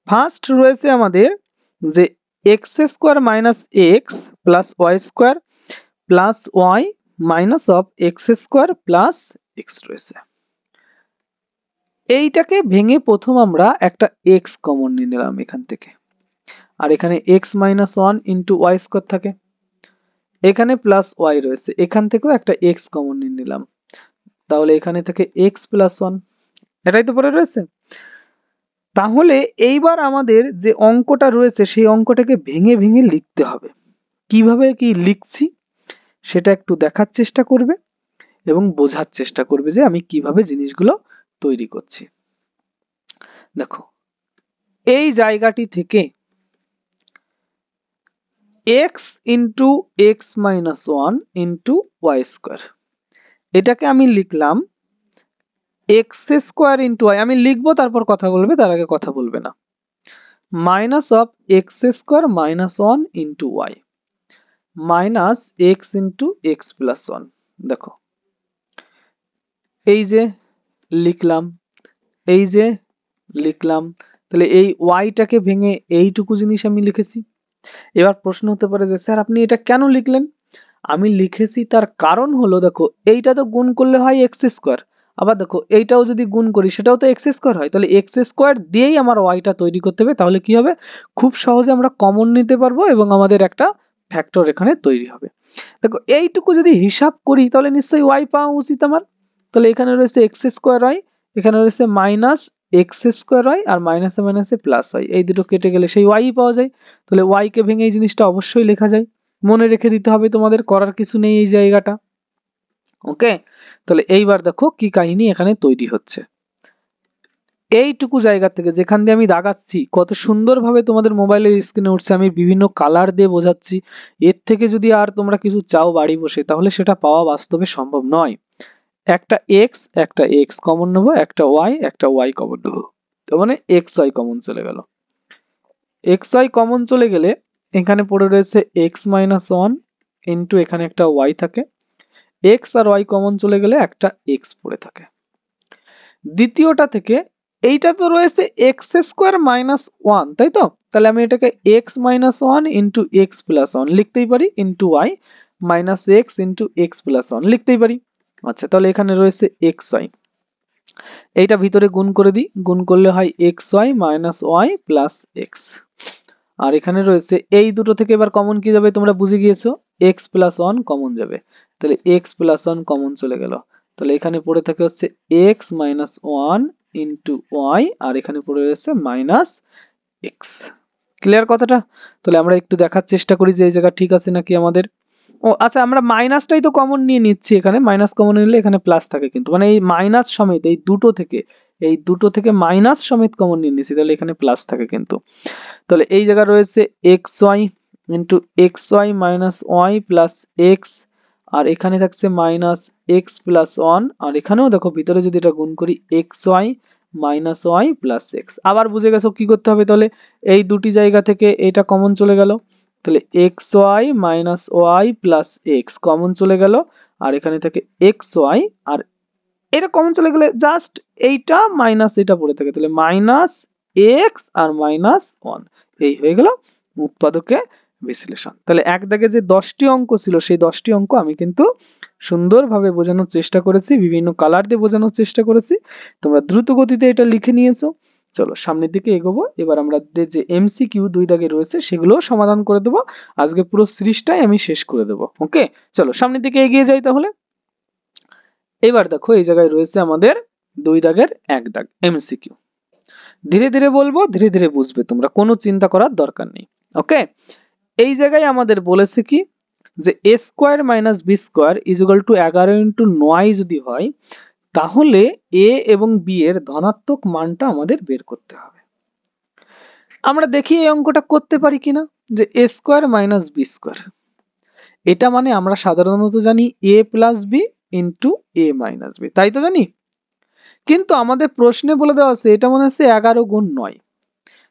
ফার্স্ট রয়েছে আমাদের যে x square minus x plus Y square plus Y minus of X square plus X রয়েছে। এইটাকে ভেঙে প্রথম আমরা একটা এক্স কমন নিয়ে নিলাম এখান থেকে, আর এখানে X minus 1 into Y square থাকে, এখানে প্লাস ওয়াই রয়েছে, এখান থেকেও একটা এক্স কমন নিয়ে নিলাম, তাহলে এখানে থেকে এক্স প্লাস 1, এটাই তো পড়ে রয়েছে। তাহলে এইবার আমাদের যে অঙ্কটা রয়েছে সেই অঙ্কটাকে ভেঙে ভেঙে লিখতে হবে। কিভাবে কি লিখছি সেটা একটু দেখার চেষ্টা করবে এবং বোঝার চেষ্টা করবে যে আমি কিভাবে জিনিসগুলো তৈরি করছি। দেখো এই জায়গাটি থেকে x into X minus 1 into Y square, এটাকে আমি লিখলাম এক্স স্কোয়ার ইন্টু ওয়াই, আমি লিখবো তারপর কথা বলবে, তার আগে কথা বলবে না। Minus of X square minus one into Y minus X into X plus one. দেখো এই যে লিখলাম, এই যে লিখলাম, তাহলে এই ওয়াইটাকে ভেঙে এইটুকু জিনিস আমি লিখেছি। এবার প্রশ্ন হতে পারে যে স্যার আপনি এটা কেন লিখলেন? আমি লিখেছি তার কারণ হলো, দেখো এইটা তো গুণ করলে হয় এক্স স্কোয়ার, আবার দেখো এইটাও যদি গুণ করি সেটাও তো এক্স স্কোয়ার হয়, তাহলে এক্স স্কোয়ার দিয়েই আমার ওয়াইটা তৈরি করতে হবে। তাহলে কি হবে, খুব সহজে আমরা কমন নিতে পারবো এবং আমাদের একটা ফ্যাক্টর এখানে তৈরি হবে। দেখো এইটুকু যদি হিসাব করি তাহলে নিশ্চয়ই ওয়াই পাওয়া উচিত আমার। তাহলে এখানে রয়েছে এক্স স্কোয়ার ওয়াই, এখানে রয়েছে মাইনাস এক্স স্কোয়ার ওয়াই, আর মাইনাসে মাইনাসে প্লাস ওয়াই, এই দুটো কেটে গেলে সেই ওয়াই পাওয়া যায়। তাহলে ওয়াই কে ভেঙে এই জিনিসটা অবশ্যই লেখা যায়, মনে রেখে দিতে হবে, তোমাদের করার কিছু নেই এই জায়গাটা। ওকে, তাহলে এইবার দেখো কি কাহিনী এখানে তৈরি হচ্ছে। এইটুকু জায়গা থেকে যেখান দিয়ে আমি দাগাচ্ছি কত সুন্দরভাবে তোমাদের মোবাইলের স্ক্রিনে উঠছে, আমি বিভিন্ন কালার দিয়ে বোঝাচ্ছি। এর থেকে যদি আর তোমরা কিছু চাও বাড়ি বসে, তাহলে সেটা পাওয়া বাস্তবে সম্ভব নয়। একটা এক্স কমন নেবো, একটা ওয়াই কমন নেবো, তার মানে এক্স ওয়াই কমন চলে গেল। এক্স ওয়াই কমন চলে গেলে এখানে পড়ে রয়েছে এক্স মাইনাস ওয়ান ইন্টু এখানে একটা ওয়াই থাকে, এক্স আর ওয়াই কমন চলে গেলে একটা এক্স পড়ে থাকে। দ্বিতীয়টা থেকে এইটা তো রয়েছে এক্স স্কোয়ার মাইনাস ওয়ান, তাই তো? তাহলে আমি এটাকে X minus one into X plus one লিখতেই পারি, into Y minus X into X plus one লিখতেই পারি। আচ্ছা, তাহলে এখানে রয়েছে এক্স ওয়াই, এইটা ভিতরে গুণ করে দিই, গুণ করলে হয় x Y minus Y plus x. আর এখানে রয়েছে এই দুটো থেকে এবার কমন কি যাবে তোমরা বুঝে গিয়েছো, এক্স প্লাস ওয়ান কমন যাবে, তাহলে এক্স প্লাস ওয়ান কমন চলে গেল। তাহলে এখানে পড়ে থাকে হচ্ছে x minus one into y, আর এখানে পড়ে রয়েছে মাইনাস এক্স। ক্লিয়ার কথাটা? তাহলে আমরা একটু দেখার চেষ্টা করি যে এই জায়গা ঠিক আছে নাকি আমাদের। ও আচ্ছা, আমরা মাইনাসটাই তো কমন নিয়ে নিচ্ছি, এখানে মাইনাস কমন নিলে এখানে প্লাস থাকে, কিন্তু মানে এই মাইনাস সমেত এই দুটো থেকে মাইনাস সমেত কমন নিয়ে নিচ্ছি, তাহলে এখানে প্লাস থাকে কিন্তু। তাহলে এই জায়গা রয়েছে x y into x Y minus Y plus x, আর এখানে থাকছে মাইনাস এক্স প্লাস ওয়ান, আর এখানেও দেখো ভিতরে যদি এটা গুণ করি x Y minus Y plus x. আবার বুঝে গেছো কি করতে হবে, তাহলে এই দুটি জায়গা থেকে এটা কমন চলে গেল, তাহলে X Y minus Y plus X common চলে গেল, আর এখানে থেকে এক্স ওয়াই, আর এটা কমন চলে গেলে জাস্ট এইটা মাইনাস এটা পড়ে থাকে, তাহলে মাইনাস এক্স আর মাইনাস ওয়ান, এই হয়ে গেল উৎপাদকে বিশ্লেষণ। তাহলে এক দাগে যে 10টি অঙ্ক ছিল সেই 10টি অঙ্ক আমি কিন্তু সুন্দরভাবে বোঝানোর চেষ্টা করেছি, বিভিন্ন কালার দিয়ে বোঝানোর চেষ্টা করেছি, তোমরা দ্রুত গতিতে এটা লিখে নিয়েছো। চলো সামনের দিকে এগোবো, এবার আমরা যে এমসিকিউ 2 দাগে রয়েছে সেগুলো সমাধান করে দেবো, আজকে পুরো সিরিজটাই আমি শেষ করে দেবো। ওকে, চলো সামনের দিকে এগিয়ে যাই তাহলে। এবার দেখো এই জায়গায় রয়েছে আমাদের 2 দাগের 1 দাগ এমসিকিউ, ধীরে ধীরে বলবো, ধীরে ধীরে বুঝবে, তোমরা কোনো চিন্তা করার দরকার নেই। ওকে, এই জায়গায় আমাদের বলেছে কি যে a square minus b square is equal two 11 into 9 যদি হয়, তাহলে a এবং b এর ধনাত্মক মানটা আমাদের বের করতে হবে। আমরা দেখি এই অঙ্কটা করতে পারি কিনা, যে a square minus b square, এটা মানে আমরা সাধারণত জানি a plus b into a minus b, তাই তো জানি। কিন্তু আমাদের প্রশ্নে বলে দেওয়া আছে এটা মনে হচ্ছে 11 গুণ 9,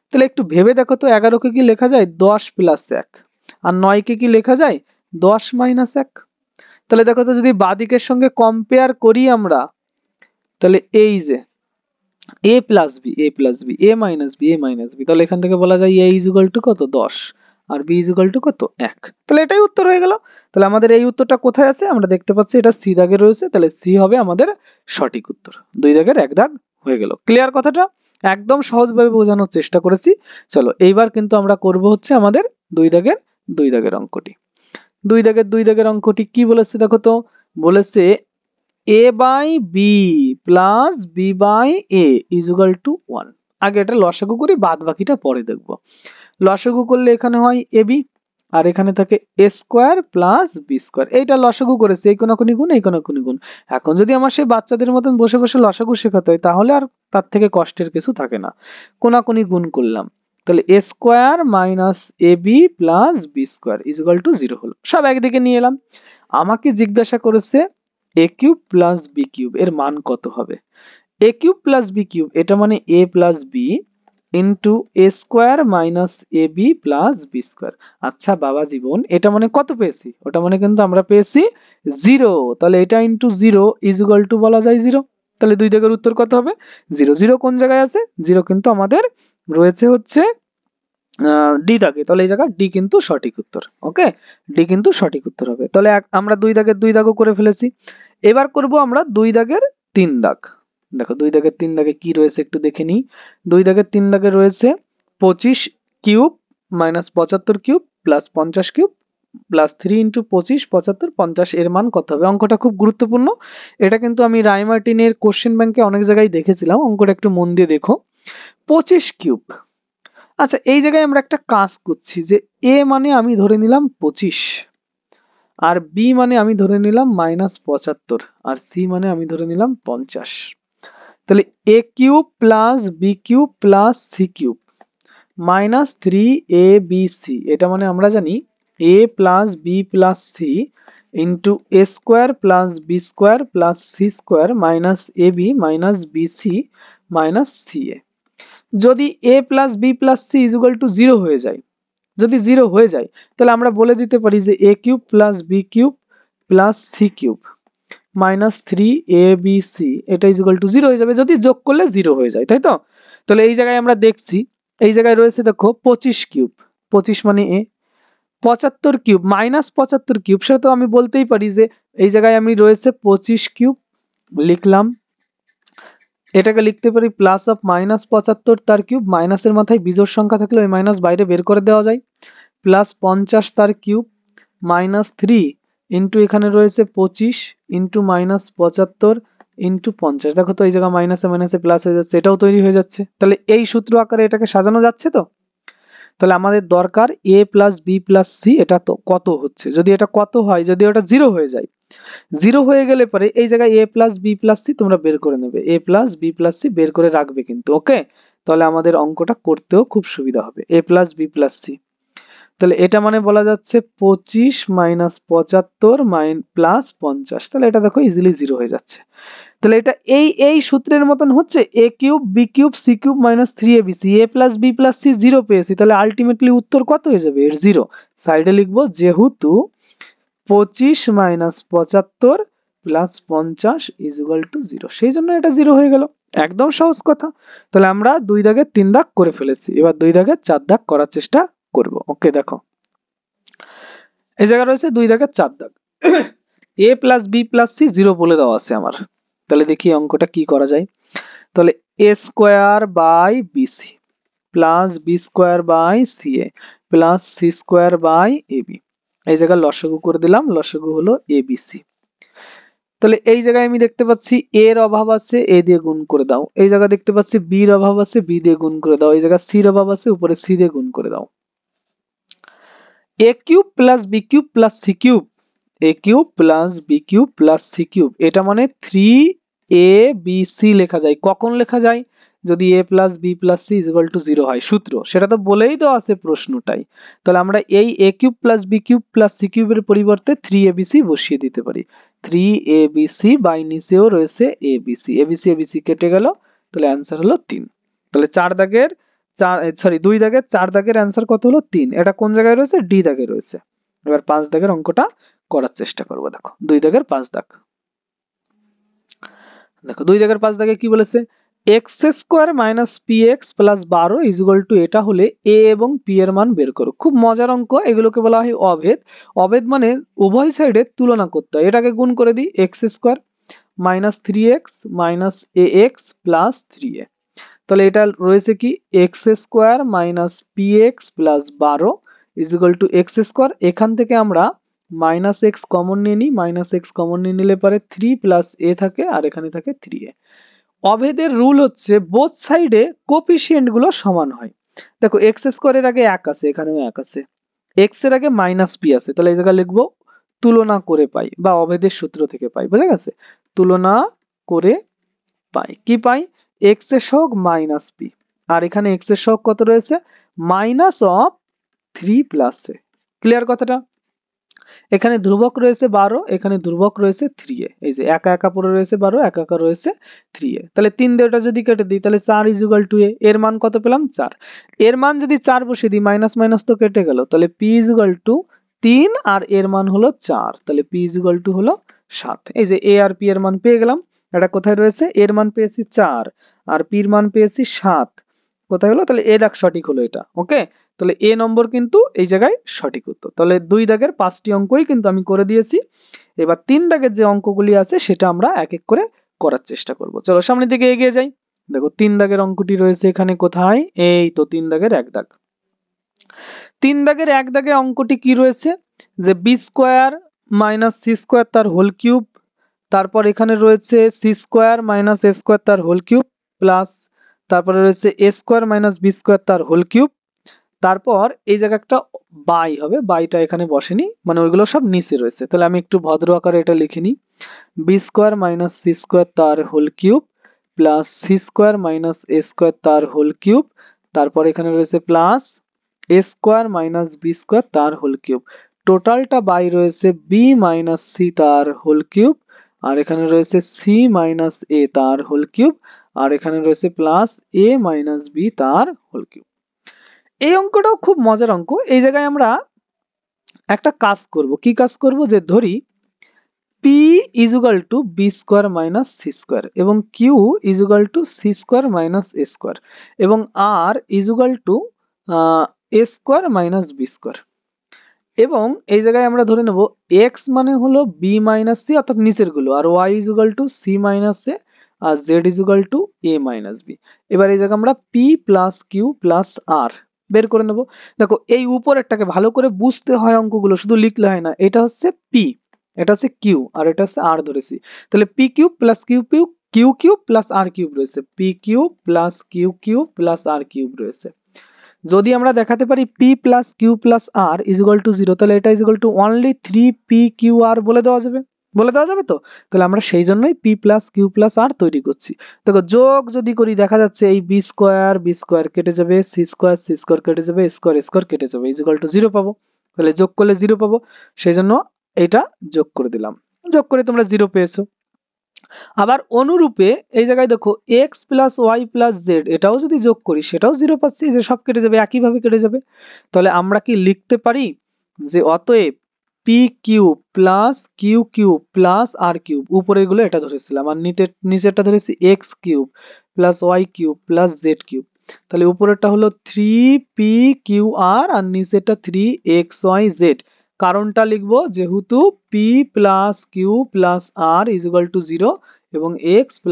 তাহলে একটু ভেবে দেখো তো 11 কে কি লেখা যায় 10 প্লাস 1, আর 9 কে কি লেখা যায় 10 মাইনাস 1। তাহলে দেখো তো যদি বাদিকের সঙ্গে কম্পেয়ার করি আমরা, তাহলে এই যে a plus B A plus B A minus B A minus B, তাহলে এখান থেকে বলা যায় a ইজ ইকুয়াল টু কত 10 আর b ইজ ইকুয়াল টু কত 1, তাহলে এটাই উত্তর হয়ে গেল। তাহলে আমাদের এই উত্তরটা কোথায় আছে আমরা দেখতে পাচ্ছি, এটা সি দাগে রয়েছে, তাহলে সি হবে আমাদের সঠিক উত্তর। 2 দাগের 1 দাগ হয়ে গেল। ক্লিয়ার কথাটা? একদম সহজভাবে বোঝানোর চেষ্টা করেছি। চলো এইবার কিন্তু আমরা করব হচ্ছে আমাদের 2 দাগের অঙ্কটি। 2 দাগের অঙ্কটি কি বলেছে দেখো তো, বলেছে a by B plus B by A is equal to 1। আগে এটা লসাগু করি, বাদ বাকিটা পরে দেখব। লসাগু করলে এখানে হয় ab, আর এখানে থাকে a square plus B square, এইটা লসাগু করেছে, এই কোনাকুনি গুণ এই কোনাকুনি গুণ। এখন যদি আমার সেই বাচ্চাদের মতন বসে বসে লসাগু শেখাতে হয় তাহলে আর তার থেকে কষ্টের কিছু থাকে না, কোনাকুনি গুণ করলাম, তাহলে a square minus ab plus B square is equal to 0 হলো। সব একদিকে নিয়ে এলাম। আমাকে জিজ্ঞাসা করেছে a cube plus B cube এর মান কত হবে। A cube plus B cube এটা মানে A plus B into A square minus A B plus B square. আচ্ছা বাবা জীবন, এটা মানে কত পেয়েছি? ওটা মানে কিন্তু আমরা পেয়েছি 0। তাহলে এটা ইন্টু 0 ইজ ইকুয়াল টু বলা যায় 0। তাহলে দুই দাগের উত্তর কত হবে? 0। 0 কোন জায়গায় আছে? 0 কিন্তু আমাদের রয়েছে হচ্ছে ডি দাগে। তাহলে এই জায়গায় ডি কিন্তু সঠিক উত্তর। ওকে, ডি কিন্তু সঠিক উত্তর হবে। তাহলে আমরা দুই দাগের দুই দাগও করে ফেলেছি। এবার করব আমরা দুই দাগের তিন দাগ। দেখো দুই দাগের তিন দাগে কি রয়েছে একটু দেখে নিই। দুই দাগের তিন দাগে রয়েছে 25 cube minus 75 cube plus 50 cube plus 3 into 25 75 50 এর মান কত হবে? অঙ্কটা খুব গুরুত্বপূর্ণ। এটা কিন্তু আমি রায়মার্টিনের কোশ্চেন ব্যাংকে অনেক জায়গায় দেখেছিলাম। অঙ্কটা একটু মন দিয়ে দেখো। 25 কিউব। আচ্ছা এই জায়গায় আমরা একটা কাজ করছি যে এ মানে আমি ধরে নিলাম 25, আর বি মানে আমি ধরে নিলাম -75, আর সি মানে আমি ধরে নিলাম 50। তাহলে A cube plus B cube plus C cube minus 3abc, এটা মানে আমরা জানি a plus B plus C into A square plus B square plus C square minus A B minus B C minus C A. যদি a plus B plus C is equal to 0 হয়ে যায়, যদি 0 হয়ে যায় তাহলে আমরা বলে দিতে পারি যে a cube plus B cube plus C cube minus 3abc এটা ইজ ইকুয়াল টু 0 হয়ে যাবে, যদি যোগ করলে 0 হয়ে যায়, তাই তো? তাহলে এই জায়গায় আমরা দেখছি, এই জায়গায় রয়েছে দেখো 25 কিউব, 25 মানে a, 75 কিউব মাইনাস 75 কিউব, সেটা তো আমি বলতেই পারি যে এই জায়গায় আমি রয়েছে 25 কিউব লিখলাম, এটাকে লিখতে পারি প্লাস অফ মাইনাস 75 তার কিউব, মাইনাসের মাথায় বিজোড় সংখ্যা থাকলে ওই মাইনাস বাইরে বের করে দেওয়া যায়, প্লাস 50 তার কিউব মাইনাস 3 ইন্টু এখানে রয়েছে 25 ইন্টু মাইনাস 75 ইন্টু 50। দেখো তো এই জায়গা মাইনাসে মাইনাসে প্লাস হয়ে যাচ্ছে, এটাও তৈরি হয়ে যাচ্ছে। তাহলে এই সূত্র আকারে এটাকে সাজানো যাচ্ছে তো? তাহলে আমাদের দরকার a plus B plus C এটা তো কত হচ্ছে, যদি এটা কত হয়, যদি ওটা 0 হয়ে যায়, 0 হয়ে গেলে পরে এই জায়গায় a plus B plus C তোমরা বের করে নেবে, a plus B plus C বের করে রাখবে কিন্তু। ওকে, তাহলে আমাদের অঙ্কটা করতেও খুব সুবিধা হবে। a plus B plus C, তাহলে এটা মানে বলা যাচ্ছে 25 মাইনাস 75 প্লাস 50, তাহলে এটা দেখো ইজিলি 0 হয়ে যাচ্ছে। তাহলে এটা এই সূত্রের মতন হচ্ছে a cube B cube C cube minus 3abc, a plus B plus C 0 পেয়েছি, তাহলে আলটিমেটলি উত্তর কত হয়ে যাবে? এর 0। সাইডে লিখবো যেহেতু 25 minus 75 plus 50 is equal to 0, সেই জন্য এটা 0 হয়ে গেল। একদম সহজ কথা। তাহলে আমরা দুই দাগের তিন দাগ করে ফেলেছি, এবার দুই দাগের চার দাগ করার চেষ্টা করব। ওকে, দেখো এই জায়গা রয়েছে দুই দাগের চার দাগ। a plus B plus C 0 বলে দেওয়া আছে আমার। তাহলে দেখি অঙ্কটা কি করা যায়। তাহলে a square by BC plus B square by C A plus C square by AB, এই জায়গায় লসাগু করে দিলাম, লসাগু হলো এবিসি। তাহলে এই জায়গায় আমি দেখতে পাচ্ছি a এর অভাব আছে, a দিয়ে গুণ করে দাও। এই জায়গায় দেখতে পাচ্ছি b এর অভাব আছে, b দিয়ে গুণ করে দাও। এই জায়গায় c এর অভাব আছে, উপরে c দিয়ে গুণ করে দাও। a cube plus B cube plus C cube, a cube plus B cube plus C cube, এটা মানে 3abc লেখা যায়। কখন লেখা যায়? যদি a plus B plus C is equal to 0 হয়। সূত্র সেটা তো বলেই দেওয়া আছে প্রশ্নটাই। তাহলে আমরা এই a cube plus B cube plus সি কিউবের পরিবর্তে 3abc বসিয়ে দিতে পারি। 3abc বাই নিচেও রয়েছে abc, abc abc কেটে গেল, তাহলে অ্যান্সার হলো 3। তাহলে দুই দাগের চার দাগের অ্যান্সার কত হলো? 3। এটা কোন জায়গায় রয়েছে? ডি দাগে রয়েছে। এবার পাঁচ দাগের অঙ্কটা করার চেষ্টা করব। দেখো দুই দাগের পাঁচ দাগ, দেখো দুই দাগের পাঁচ দাগে কি বলেছে? X square minus p x plus 12 is equal two, এটা হলে এ এবং পি এর মান বের করো। খুব মজার অঙ্ক, এগুলোকে বলা হয় অভেদ। অভেদ মানে উভয় সাইডে তুলনা করতে হয়। এটাকে গুণ করে দিই, x square minus 3x minus A x plus 3a, তাহলে এটা রয়েছে কি x square minus p x plus 12 is equal to x square. এখান থেকে আমরা মাইনাস এক্স কমন নিয়ে নিই, মাইনাস এক্স কমন নিয়ে নিলে পরে 3 প্লাস এ থাকে, আর এখানে থাকে 3a। অভেদের রুল হচ্ছে বোথ সাইডে কোফিসিয়েন্ট গুলো সমান হয়। দেখো এক্স স্কোয়ারের আগে 1 আছে, এখানেও 1 আছে, এক্স এর আগে মাইনাস পি আছে, তাহলে এই জায়গায় লিখবো তুলনা করে পাই, বা অভেদের সূত্র থেকে পাই। বুঝা গেছে? তুলনা করে পাই, কি পাই? এক্স এর সহগ মাইনাস পি, আর এখানে এক্স এর সহগ কত রয়েছে? Minus of 3 plus A. Clear কথাটা? এখানে ধ্রুবক রয়েছে 12, এখানে ধ্রুবক রয়েছে 3a, এই যে একা একা পড়ে রয়েছে 12, একা একা রয়েছে 3a। তাহলে 3 দিয়ে ওটা যদি কেটে দিই তাহলে 4 = a, এর মান কত পেলাম 4। এর মান যদি 4 বসিয়ে দিই, মাইনাস মাইনাস তো কেটে গেল, তাহলে p = 3 আর এর মান হলো 4, তাহলে p = হলো 7। এই যে a আর p এর মান পেয়ে গেলাম। এটা কোথায় রয়েছে? এর মান পেয়েছি 4 আর p এর মান পেয়েছি 7, কোথায় হলো? তাহলে এ দাগ সঠিক হলো এটা। ওকে, তাহলে এ নম্বর কিন্তু এই জায়গায় সঠিক উত্তর। তাহলে 2 দাগের 5টি অঙ্কই কিন্তু আমি করে দিয়েছি। এবার 3 দাগের যে অঙ্কগুলি আছে সেটা আমরা এক এক করে করার চেষ্টা করব। চলো সামনের দিকে এগিয়ে যাই। দেখো 3 দাগের অঙ্কটি রয়েছে এখানে কোথায়? এই তো 3 দাগের 1 দাগ। 3 দাগের 1 দাগে অঙ্কটি কি রয়েছে? যে b² - c² তার হোল কিউব, তারপর এখানে রয়েছে c² - a² তার হোল কিউব প্লাস, তারপরে রয়েছে a² - b² তার হোল কিউব। তারপর এই জায়গা একটা বাই হবে, বাইটা এখানে বসেনি, মানে ওইগুলো সব নিচে রয়েছে। তাহলে আমি একটু ভদ্র আকারে এটা লিখে নিই, b² - c² তার whole cube plus c² - a² তার হোল কিউব, তারপর এখানে রয়েছে প্লাস a² - b² তার হোল কিউব। টোটালটা বাই রয়েছে b - c তার হোল কিউব, আর এখানে রয়েছে c - a তার হোল কিউব, আর এখানে রয়েছে প্লাস a - b তার হোল কিউব। এই অঙ্কটাও খুব মজার অঙ্ক। এই জায়গায় আমরা একটা কাজ করব। কি কাজ করব? যে ধরি p = b² - c² এবং q = c² - a² এবং r = a² - b²। এবং এই জায়গায় আমরা ধরে নেব x মানে হলো b - c অর্থাৎ নিচের গুলো, আর y = c - a R z = a - b। এবার এই জায়গায় আমরা p + q + r বের করে নেব। দেখো এই উপরেরটাকে ভালো করে বুঝতে হয়, অঙ্কগুলো শুধু লিখলে হয় না। এটা হচ্ছে p, এটা হচ্ছে q আর এটা হচ্ছে r ধরেছি। তাহলে p³ + q³ + r³ রয়েছে, p³ + q³ + r³ রয়েছে। যদি আমরা দেখাতে পারি p + q + r = 0, তাহলে এটা = only 3pqr বলে দেওয়া যাবে, বলে দেওয়া যাবে তো। তাহলে আমরা সেই জন্যই p + q + r তৈরি করছি। দেখো যোগ যদি করি দেখা যাচ্ছে এই b² কেটে যাবে, c² কেটে যাবে, a² কেটে যাবে, = 0 পাবো। তাহলে যোগ করলে 0 পাবো, সেই জন্য এটা যোগ করে দিলাম। যোগ করে তোমরা 0 পেয়েছো। আবার অনুরূপে এই জায়গায় দেখো x + y + z এটাও যদি যোগ করি সেটাও 0 পাচ্ছি, যে সব কেটে যাবে, একইভাবে কেটে যাবে। তাহলে আমরা কি লিখতে পারি যে অতএব p³ + q³ + r³ উপরেগুলো এটা ধরেছিলাম, আর নিচেরটা ধরেছি x³ + y³ + z³। তাহলে উপরেরটা হলো 3pqr আর নিচেরটা 3xyz। কারণটা লিখবো যেহেতু p + q + r = 0 এবং x +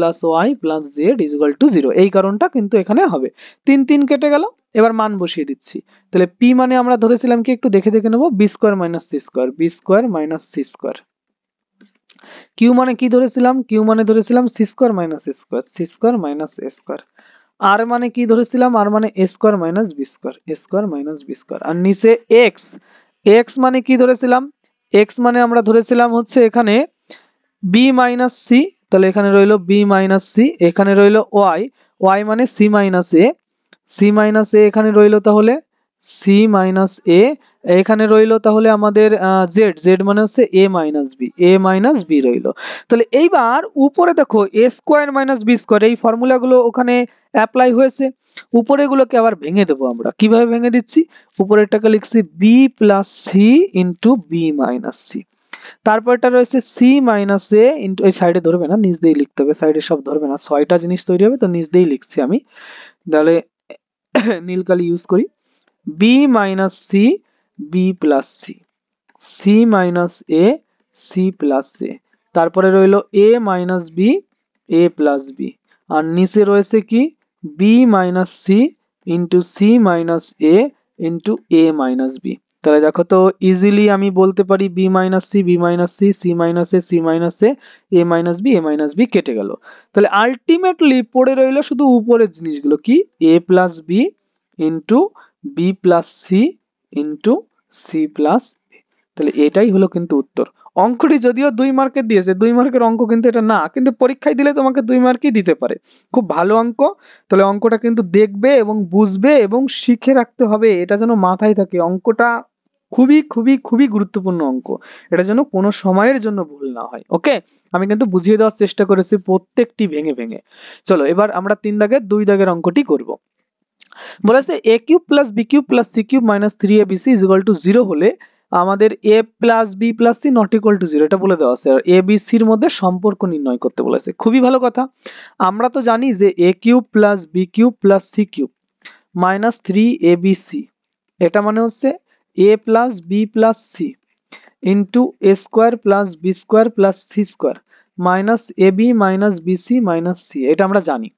y + z = 0, এই কারণটা কিন্তু এখানে হবে। 3 3 কেটে গেল। এবার মান বসিয়ে দিচ্ছি। তাহলে p মানে আমরা ধরেছিলাম কি, একটু দেখে দেখে নেব, b² - c², b² - c²। q মানে কি ধরেছিলাম? q মানে ধরেছিলাম c² - a², c² - a²। r মানে কি ধরেছিলাম? r মানে a² - b², a² - b²। আর নিচে x, x মানে কি ধরেছিলাম? x মানে আমরা ধরেছিলাম হচ্ছে এখানে b - c, তাহলে এখানে রইলো b - c, এখানে রইলো y, y মানে c - a, c - a এখানে রইলো তাহলে c - a, এখানে রইলো তাহলে আমাদের z, z মানে হচ্ছে a - b, a - b রইলো। তাহলে এইবার উপরে দেখো a² - b², এই ফর্মুলাগুলো ওখানে অ্যাপ্লাই হয়েছে। উপরে গুলোকে আবার ভেঙে দেবো আমরা। কিভাবে ভেঙে দিচ্ছি? উপরেরটাকে লিখছি b + c * b - c, তারপরটা রয়েছে c - a ইনটু, এই সাইডে ধরবে না, নিচ দিয়েই লিখতে হবে, সাইডে সব ধরবে না, 6টা জিনিস তৈরি হবে তো নিচ দিয়েই লিখছি আমি। তাহলে নীল কালি ইউজ করি, b - c b + c, c - a c + a, তারপরে রইলো a - b a + b, আর নিচে রয়েছে কি b - c into c - a into a - b। তাহলে দেখো তো ইজিলি আমি বলতে পারি b - c b - c c - a c - a a - b a - b কেটে গেল। তাহলে আলটিমেটলি পড়ে রইলো শুধু উপরের জিনিসগুলো, কি a + b into b + c into c + a। তাহলে এটাই হলো কিন্তু উত্তর। অঙ্কটি যদিও 2 মার্কের দিয়েছে, 2 মার্কের অঙ্ক কিন্তু এটা না, কিন্তু পরীক্ষায় দিলে তোমাকে 2 মার্কই দিতে পারে। খুব ভালো অঙ্ক। তাহলে অঙ্কটা কিন্তু দেখবে এবং বুঝবে এবং শিখে রাখতে হবে, এটা যেন মাথায় থাকে। অঙ্কটা খুবই খুবই খুবই গুরুত্বপূর্ণ অঙ্ক, এটা যেন কোনো সময়ের জন্য ভুল না হয়। ওকে, আমি কিন্তু বুঝিয়ে দেওয়ার চেষ্টা করেছি প্রত্যেকটি ভেঙে ভেঙে। চলো এবার আমরা 3 দাগের 2 দাগের অঙ্কটি করব। বলেছে a cube plus b cube plus c cube minus 3abc is equal to 0 হলে আমাদের a plus b plus c not equal to 0 এটা বলে দেওয়া আছে। আর a b c এর মধ্যে সম্পর্ক নির্ণয় করতে বলেছে। খুবই ভালো কথা। আমরা তো জানি যে a cube plus b cube plus c cube minus 3abc, এটা মানে হচ্ছে a plus b plus c into a square plus b square plus c square minus ab minus bc minus c, এটা আমরা জানি।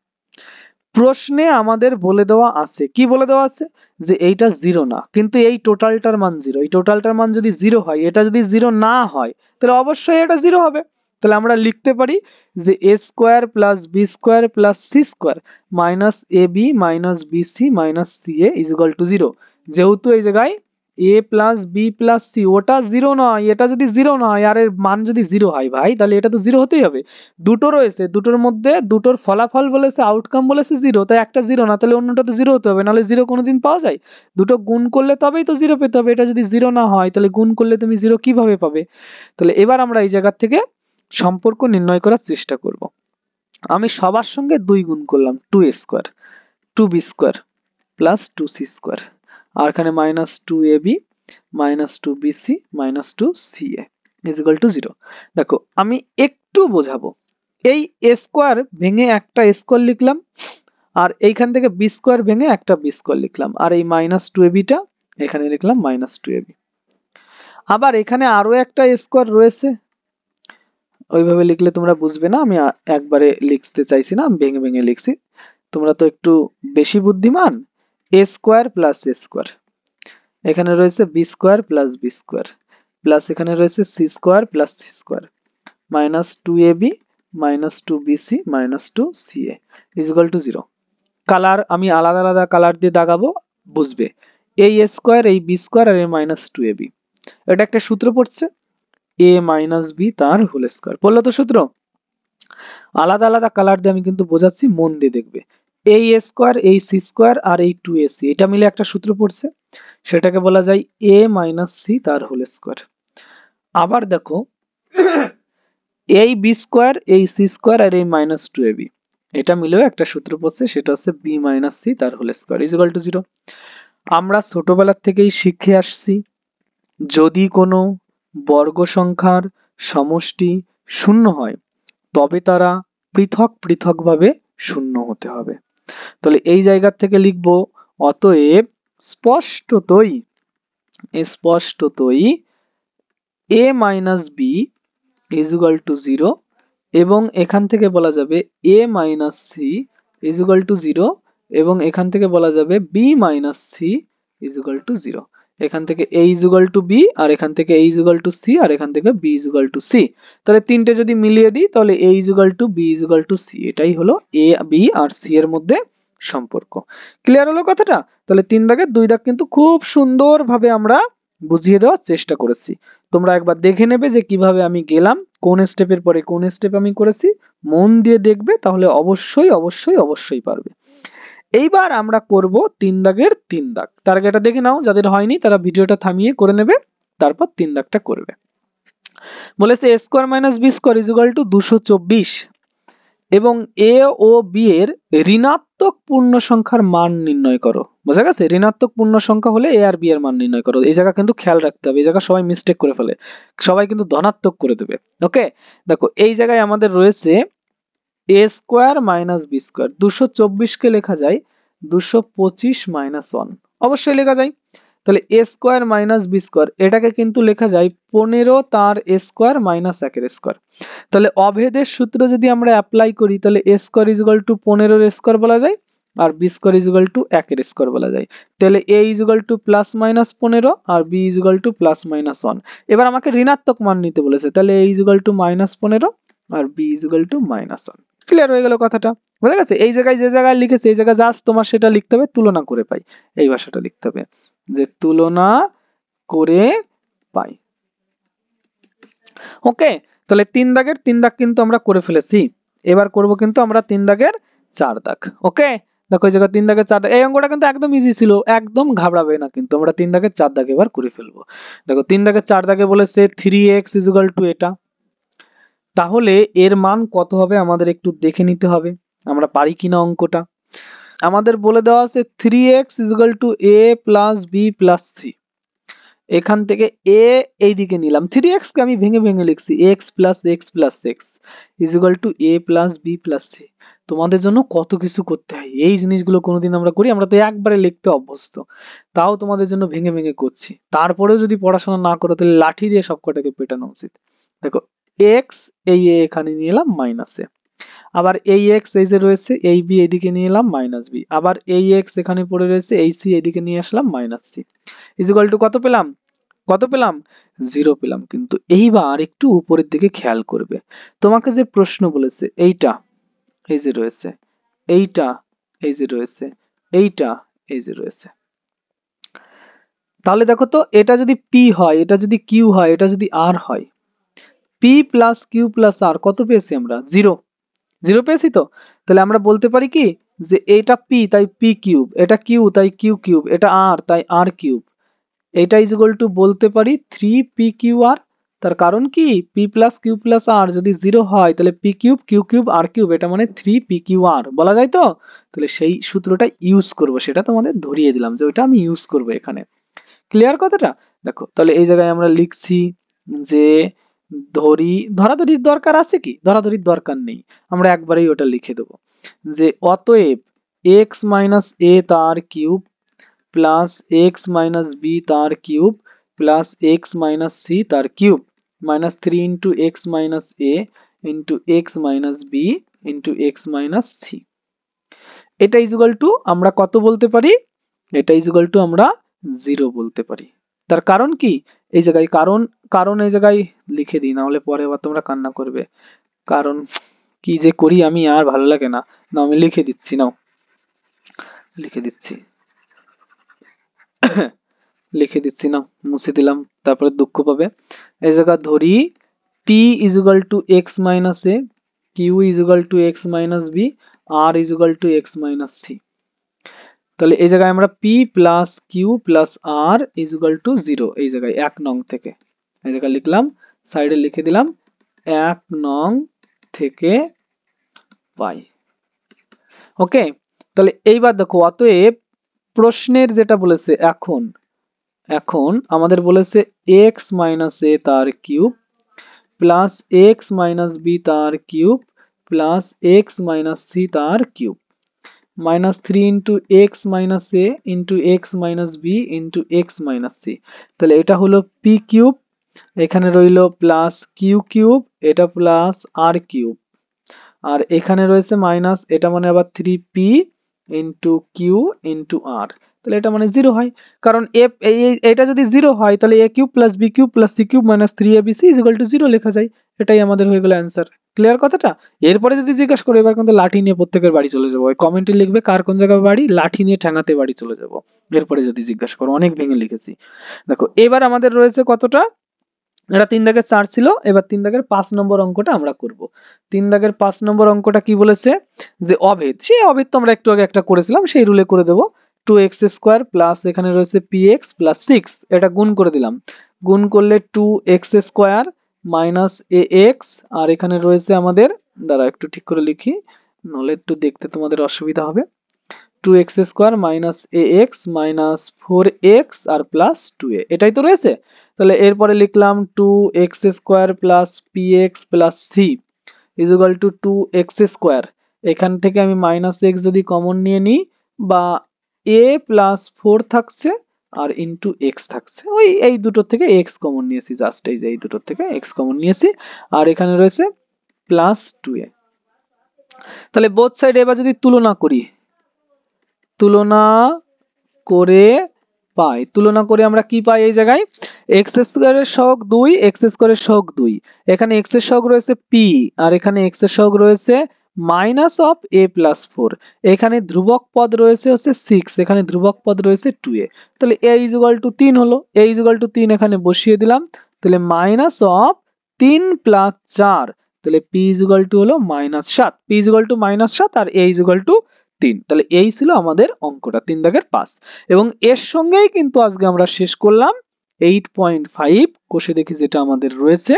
প্রশ্নে আমাদের বলে দেওয়া আছে, কি বলে দেওয়া আছে, যে এইটা জিরো না, কিন্তু এই টোটালটার মান জিরো। এই টোটালটার মান যদি জিরো হয়, এটা যদি জিরো না হয়, তাহলে অবশ্যই এটা জিরো হবে। তাহলে আমরা লিখতে পারি যে a square plus b square plus c square minus ab minus bc minus ca is equal to 0। যেহেতু এই জায়গায় a plus b plus c ওটা জিরো নয়, এটা যদি জিরো নয় আর এর মান যদি জিরো হয় ভাই, তাহলে এটা তো জিরো হতেই হবে। দুটো রয়েছে, দুটোর মধ্যে দুটোর ফলাফল বলেছে, আউটকাম বলেছে জিরো, তাই একটা জিরো না, তাহলে অন্যটা তো জিরো হতে হবে, নাহলে জিরো কোনোদিন পাওয়া যায়? দুটো গুণ করলে তবেই তো জিরো পেতে হবে। এটা যদি জিরো না হয়, তাহলে গুণ করলে তুমি জিরো কিভাবে পাবে? তাহলে এবার আমরা এই জায়গা থেকে সম্পর্ক নির্ণয় করার চেষ্টা করব। আমি সবার সঙ্গে 2 গুণ করলাম, 2a square 2b square plus 2c square, আর এখানে minus 2ab minus 2bc minus 2ca is equal to 0। দেখো আমি একটু বোঝাবো, এই a স্কোয়ার ভেঙে একটা স্কোয়ার লিখলাম, আর এইখান থেকে b স্কোয়ার ভেঙে একটা b স্কোয়ার লিখলাম, আর এই মাইনাস 2ab টা এখানে লিখলাম মাইনাস 2ab। আবার এখানে আরো একটা স্কোয়ার রয়েছে, ওইভাবে লিখলে তোমরা বুঝবে না, আমি একবারে লিখতে চাইছি না, আমি ভেঙে ভেঙে লিখছি। তোমরা তো একটু বেশি বুদ্ধিমান। a square plus a square, এখানে রয়েছে b square plus b square plus এখানে রয়েছে c square plus c square minus 2ab minus 2bc minus 2ca is equal to 0। Colour আমি আলাদা আলাদা কালার দিয়ে দাগাবো, বুঝবে। এই a স্কোয়ার, এই b স্কোয়ার আর এই মাইনাস 2ab, এটা একটা সূত্র পড়ছে, a মাইনাস b তার হোল স্কোয়ার। পড়লো তো সূত্র? আলাদা আলাদা কালার দিয়ে আমি কিন্তু বোঝাচ্ছি, মন দিয়ে দেখবে। এই a স্কোয়ার, এই c স্কোয়ার আর এই 2ac এটা মিলে একটা সূত্র পড়ছে, সেটাকে বলা যায় a মাইনাস c তার হোল স্কোয়ার। আবার দেখো এই b স্কোয়ার, এই c স্কোয়ার আর এই মাইনাস 2ab এটা মিলেও একটা সূত্র পড়ছে, সেটা হচ্ছে b মাইনাস c তার whole square is equal to 0। আমরা ছোটবেলা থেকেই শিখে আসছি, যদি কোনো বর্গ সংখ্যার সমষ্টি শূন্য হয়, তবে তারা পৃথক পৃথকভাবে শূন্য হতে হবে। তাহলে এই জায়গা থেকে লিখব, অতএব স্পষ্টতই স্পষ্টতই a minus b is equal to 0, এবং এখান থেকে বলা যাবে a minus c is equal to 0, এবং এখান থেকে বলা যাবে b minus c is equal to 0। এখান থেকে a is equal two b, আর এখান থেকে a is equal two c, আর এখান থেকে b is equal two c। তাহলে তিনটে যদি মিলিয়ে দিই, তাহলে a is equal two b is equal two c, এটাই হলো a b আর c এর মধ্যে সম্পর্ক। ক্লিয়ার হলো কথাটা? তাহলে 3 দাগের 2 দাগ কিন্তু খুব সুন্দরভাবে আমরা বুঝিয়ে দেওয়ার চেষ্টা করেছি। তোমরা একবার দেখে নেবে যে কিভাবে আমি গেলাম, কোন স্টেপের পরে কোন স্টেপ আমি করেছি, মন দিয়ে দেখবে, তাহলে অবশ্যই অবশ্যই অবশ্যই পারবে। এইবার আমরা করব 3 দাগের 3 দাগ। তার আগে এটা দেখে নাও, যাদের হয়নি তারা ভিডিওটা থামিয়ে করে নেবে, তারপর 3 দাগটা করবে। বলেছে a square minus b square is equal two 224, এবং a ও b এর ঋণাত্মক পূর্ণ সংখ্যার মান নির্ণয় করো। বোঝা গেছে? ঋণাত্মক পূর্ণ সংখ্যা হলে a আর b এর মান নির্ণয় করো। এই জায়গা কিন্তু খেয়াল রাখতে হবে, এই জায়গা সবাই মিস্টেক করে ফেলে, সবাই কিন্তু ধনাত্মক করে দেবে। ওকে, দেখো এই জায়গায় আমাদের রয়েছে a square minus b square, 224 কে লেখা যায় 225 মাইনাস 1, অবশ্যই লেখা যায়। তাহলে a square minus b square এটাকে কিন্তু লেখা যায় 15 তার a স্কয়ার মাইনাস 1 এর স্কয়ার। তাহলে অভেদের সূত্র যদি আমরা অ্যাপ্লাই করি, তাহলে a square is equal to 15 এর স্কয়ার বলা যায়, আর b square is equal to 1 এর স্কয়ার বলা যায়। তাহলে a is equal to plus minus 15 আর b is equal to plus minus 1। এবার আমাকে ঋণাত্মক মান নিতে বলেছে, তাহলে a is equal to minus 15 আর b is equal to minus 1। Clear হয়ে গেল কথাটা? বুঝা গেছে? এই জায়গায় যে জায়গায় লিখেছে, এই জায়গায় জাস্ট তোমার সেটা লিখতে হবে, তুলনা করে পাই, এই ভাষাটা লিখতে হবে যে তুলনা করে পাই। ওকে, তাহলে 3 দাগের 3 দাগ কিন্তু আমরা করে ফেলেছি। এবার করব কিন্তু আমরা 3 দাগের 4 দাগ। ওকে, দেখো এই জায়গায় 3 দাগে 4 দাগ, এই অঙ্কটা কিন্তু একদম ইজি ছিল, একদম ঘাবড়াবে না কিন্তু। আমরা 3 দাগে 4 দাগে এবার করে ফেলবো। দেখো 3 দাগে 4 দাগে বলেছে 3x = এটা, তাহলে এর মান কত হবে আমাদের একটু দেখে নিতে হবে আমরা পারি কিনা অঙ্কটা। আমাদের বলে দেওয়া আছে 3x = a + b + c। এখান থেকে a এই দিকে নিলাম, 3x কে আমি ভেঙে ভেঙে লিখছি x + x + x = a + b + c। তোমাদের জন্য কত কিছু করতে হয়, এই জিনিসগুলো কোনোদিন আমরা করি? আমরা তো একবারে লিখতে অভ্যস্ত, তাও তোমাদের জন্য ভেঙে ভেঙে করছি। তারপরেও যদি পড়াশোনা না করো তাহলে লাঠি দিয়ে সবকটাকে পেটানো উচিত। দেখো x এই a এখানে নিয়ে এলাম মাইনাসে, আবার এই x এই যে রয়েছে এই b এদিকে নিয়ে এলাম -b, আবার এই x এখানে পড়ে রয়েছে এই c এদিকে নিয়ে আসলাম -c = কত পেলাম? কত পেলাম? 0 পেলাম। কিন্তু এইবার একটু উপরের দিকে খেয়াল করবে, তোমাকে যে প্রশ্ন বলেছে এইটা এই যে রয়েছে, এইটা এই যে রয়েছে, এইটা এই যে রয়েছে, তাহলে দেখো তো এটা যদি p হয়, এটা যদি q হয়, এটা যদি r হয়, p + q + r কত পেয়েছি আমরা? 0 0 পেয়েছি তো। তাহলে আমরা বলতে পারি কি যে এটা p তাই p3, এটা q তাই q3, এটা r তাই r3, এটা বলতে পারি 3p3r। তার কারণ কি p + q + r যদি 0 হয় তাহলে p3 q3 r3, এটা মানে 3p3r বলা যায় তো। তাহলে সেই সূত্রটা ইউজ করব, সেটা তোমাদের ধরিয়ে দিলাম যে ওটা আমি ইউজ করব এখানে। ক্লিয়ার কথাটা? দেখো তাহলে এই জায়গায় আমরা লিখছি যে ধরাধরির দরকার আছে কি? ধরাধরির দরকার নেই, আমরা একবারেই ওটা লিখে দেব যে অতএব x - a তার কিউব প্লাস x - b তার কিউব প্লাস x - c তার cube minus 3 × x - a × x - b × x - c। এটা ইকুয়াল টু আমরা কত বলতে পারি? এটা ইকুয়াল টু আমরা 0 বলতে পারি। তার কারণ কি? এই জায়গায় কারণ এই জায়গায় লিখে দিই, না হলে পরে আবার তোমরা কান্না করবে। কারণ কি যে করি আমি, আর ভালো লাগে না। না আমি লিখে দিচ্ছি, নাও লিখে দিচ্ছি লিখে দিচ্ছি, নাও মুছে দিলাম, তারপরে দুঃখ পাবে। এই জায়গা ধরি p = x - a, q = x - b, r = x - c। তাহলে এই জায়গায় আমরা p + q + r = 0, এই জায়গায় 1 নং থেকে এই জায়গায় লিখলাম, সাইডে লিখে দিলাম 1 নং থেকে পাই। ওকে, তাহলে এইবার দেখো অতএব প্রশ্নের যেটা বলেছে এখন আমাদের বলেছে x - a তার কিউব প্লাস x - b তার কিউব প্লাস x - c তার cube minus 3 × x - a × x - b × x - c। তাহলে এটা হলো p কিউব, এখানে রইলো প্লাস q কিউব, এটা প্লাস r কিউব, আর এখানে রয়েছে মাইনাস, এটা মানে আবার 3p × q × r। তাহলে এটা মানে 0 হয়, কারণ এটা যদি 0 হয় তাহলে a cube plus b cube plus c cube minus 3abc = 0 লেখা যায়। এটাই আমাদের হয়ে গেল অ্যান্সার। ক্লিয়ার কথাটা? এরপরে যদি জিজ্ঞাসা করে, এবার কিন্তু লাঠি নিয়ে প্রত্যেকের বাড়ি চলে যাবো। ওই কমেন্টে লিখবে কার কোন জায়গায় বাড়ি, লাঠি নিয়ে ঠ্যাঙাতে বাড়ি চলে যাবো এরপরে যদি জিজ্ঞাসা করো। অনেক ভেঙে লিখেছি। দেখো এবার আমাদের রয়েছে কতটা? এটা 3 দাগের 4 ছিল, এবার 3 দাগের 5 নম্বর অঙ্কটা আমরা করব। 3 দাগের 5 নম্বর অঙ্কটা কি বলেছে? যে অভেদ, সেই অভেদ তো আমরা একটু আগে একটা করেছিলাম, সেই রুলে করে দেব। 2x² প্লাস এখানে রয়েছে px প্লাস 6, এটা গুণ করে দিলাম। গুণ করলে 2x² মাইনাস ax, আর এখানে রয়েছে আমাদের, দাঁড়া একটু ঠিক করে লিখি নাহলে একটু দেখতে তোমাদের অসুবিধা হবে, 2x² minus ax minus 4x আর প্লাস 2a, এটাই তো রয়েছে। তাহলে এরপরে লিখলাম 2x² plus px plus c equal to 2x²। এখান থেকে আমি মাইনাস x যদি কমন নিয়ে নিই, বা a প্লাস 4 থাকছে আর ইন্টু x থাকছে, ওই এই দুটোর থেকে x কমন নিয়েছি, জাস্ট এই যে এই দুটোর থেকে x কমন নিয়েছি, আর এখানে রয়েছে প্লাস 2a। তাহলে বোথ সাইড এবার যদি তুলনা করে পাই, তুলনা করে আমরা কি পাই? এই জায়গায় x² এর সহগ 2, x² এর সহগ 2, এখানে x এর সহগ রয়েছে p, আর এখানে x এর সহগ রয়েছে মাইনাস অফ a প্লাস 4, এখানে ধ্রুবক পদ রয়েছে হচ্ছে 6, এখানে ধ্রুবক পদ রয়েছে 2a। তাহলে a = 3 হলো, a = 3 এখানে বসিয়ে দিলাম, তাহলে মাইনাস অফ 3 প্লাস 4, তাহলে p = হলো -7, p = -7 আর a = 3। তাহলে এই ছিল আমাদের অঙ্কটা 3 দাগের পাস। এবং এর সঙ্গেই কিন্তু আজকে আমরা শেষ করলাম 8.5 কোষে দেখি যেটা আমাদের রয়েছে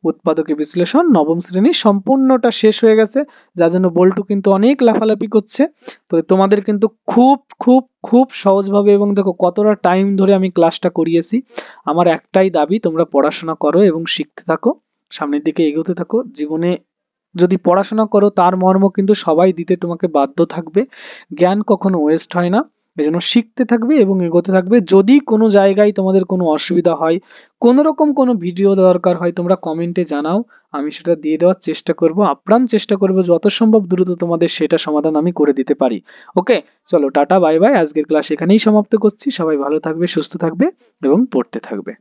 উৎপাদকে বিশ্লেষণ নবম শ্রেণী সম্পূর্ণটা শেষ হয়ে গেছে, যার জন্য বল্টু কিন্তু অনেক লাফালাফি করছে। তো তোমাদের কিন্তু খুব খুব খুব সহজভাবে, এবং দেখো কতটা টাইম ধরে আমি ক্লাসটা করিয়েছি। আমার একটাই দাবি, তোমরা পড়াশোনা করো এবং শিখতে থাকো, সামনের দিকে এগোতে থাকো। জীবনে যদি পড়াশোনা করো তার মর্ম কিন্তু সবাই দিতে তোমাকে বাধ্য থাকবে। জ্ঞান কখনো ওয়েস্ট হয় না, এজন্য শিখতে থাকবে এবং এগোতে থাকবে। যদি কোনো জায়গায় তোমাদের কোনো অসুবিধা হয়, কোনো রকম কোনো ভিডিও দরকার হয়, তোমরা কমেন্টে জানাও, আমি সেটা দিয়ে দেওয়ার চেষ্টা করব, আপ্রাণ চেষ্টা করব যত সম্ভব দ্রুত তোমাদের সেটা সমাধান আমি করে দিতে পারি। ওকে, চলো টাটা বাই বাই, আজকের ক্লাস এখানেই সমাপ্ত করছি। সবাই ভালো থাকবে, সুস্থ থাকবে এবং পড়তে থাকবে।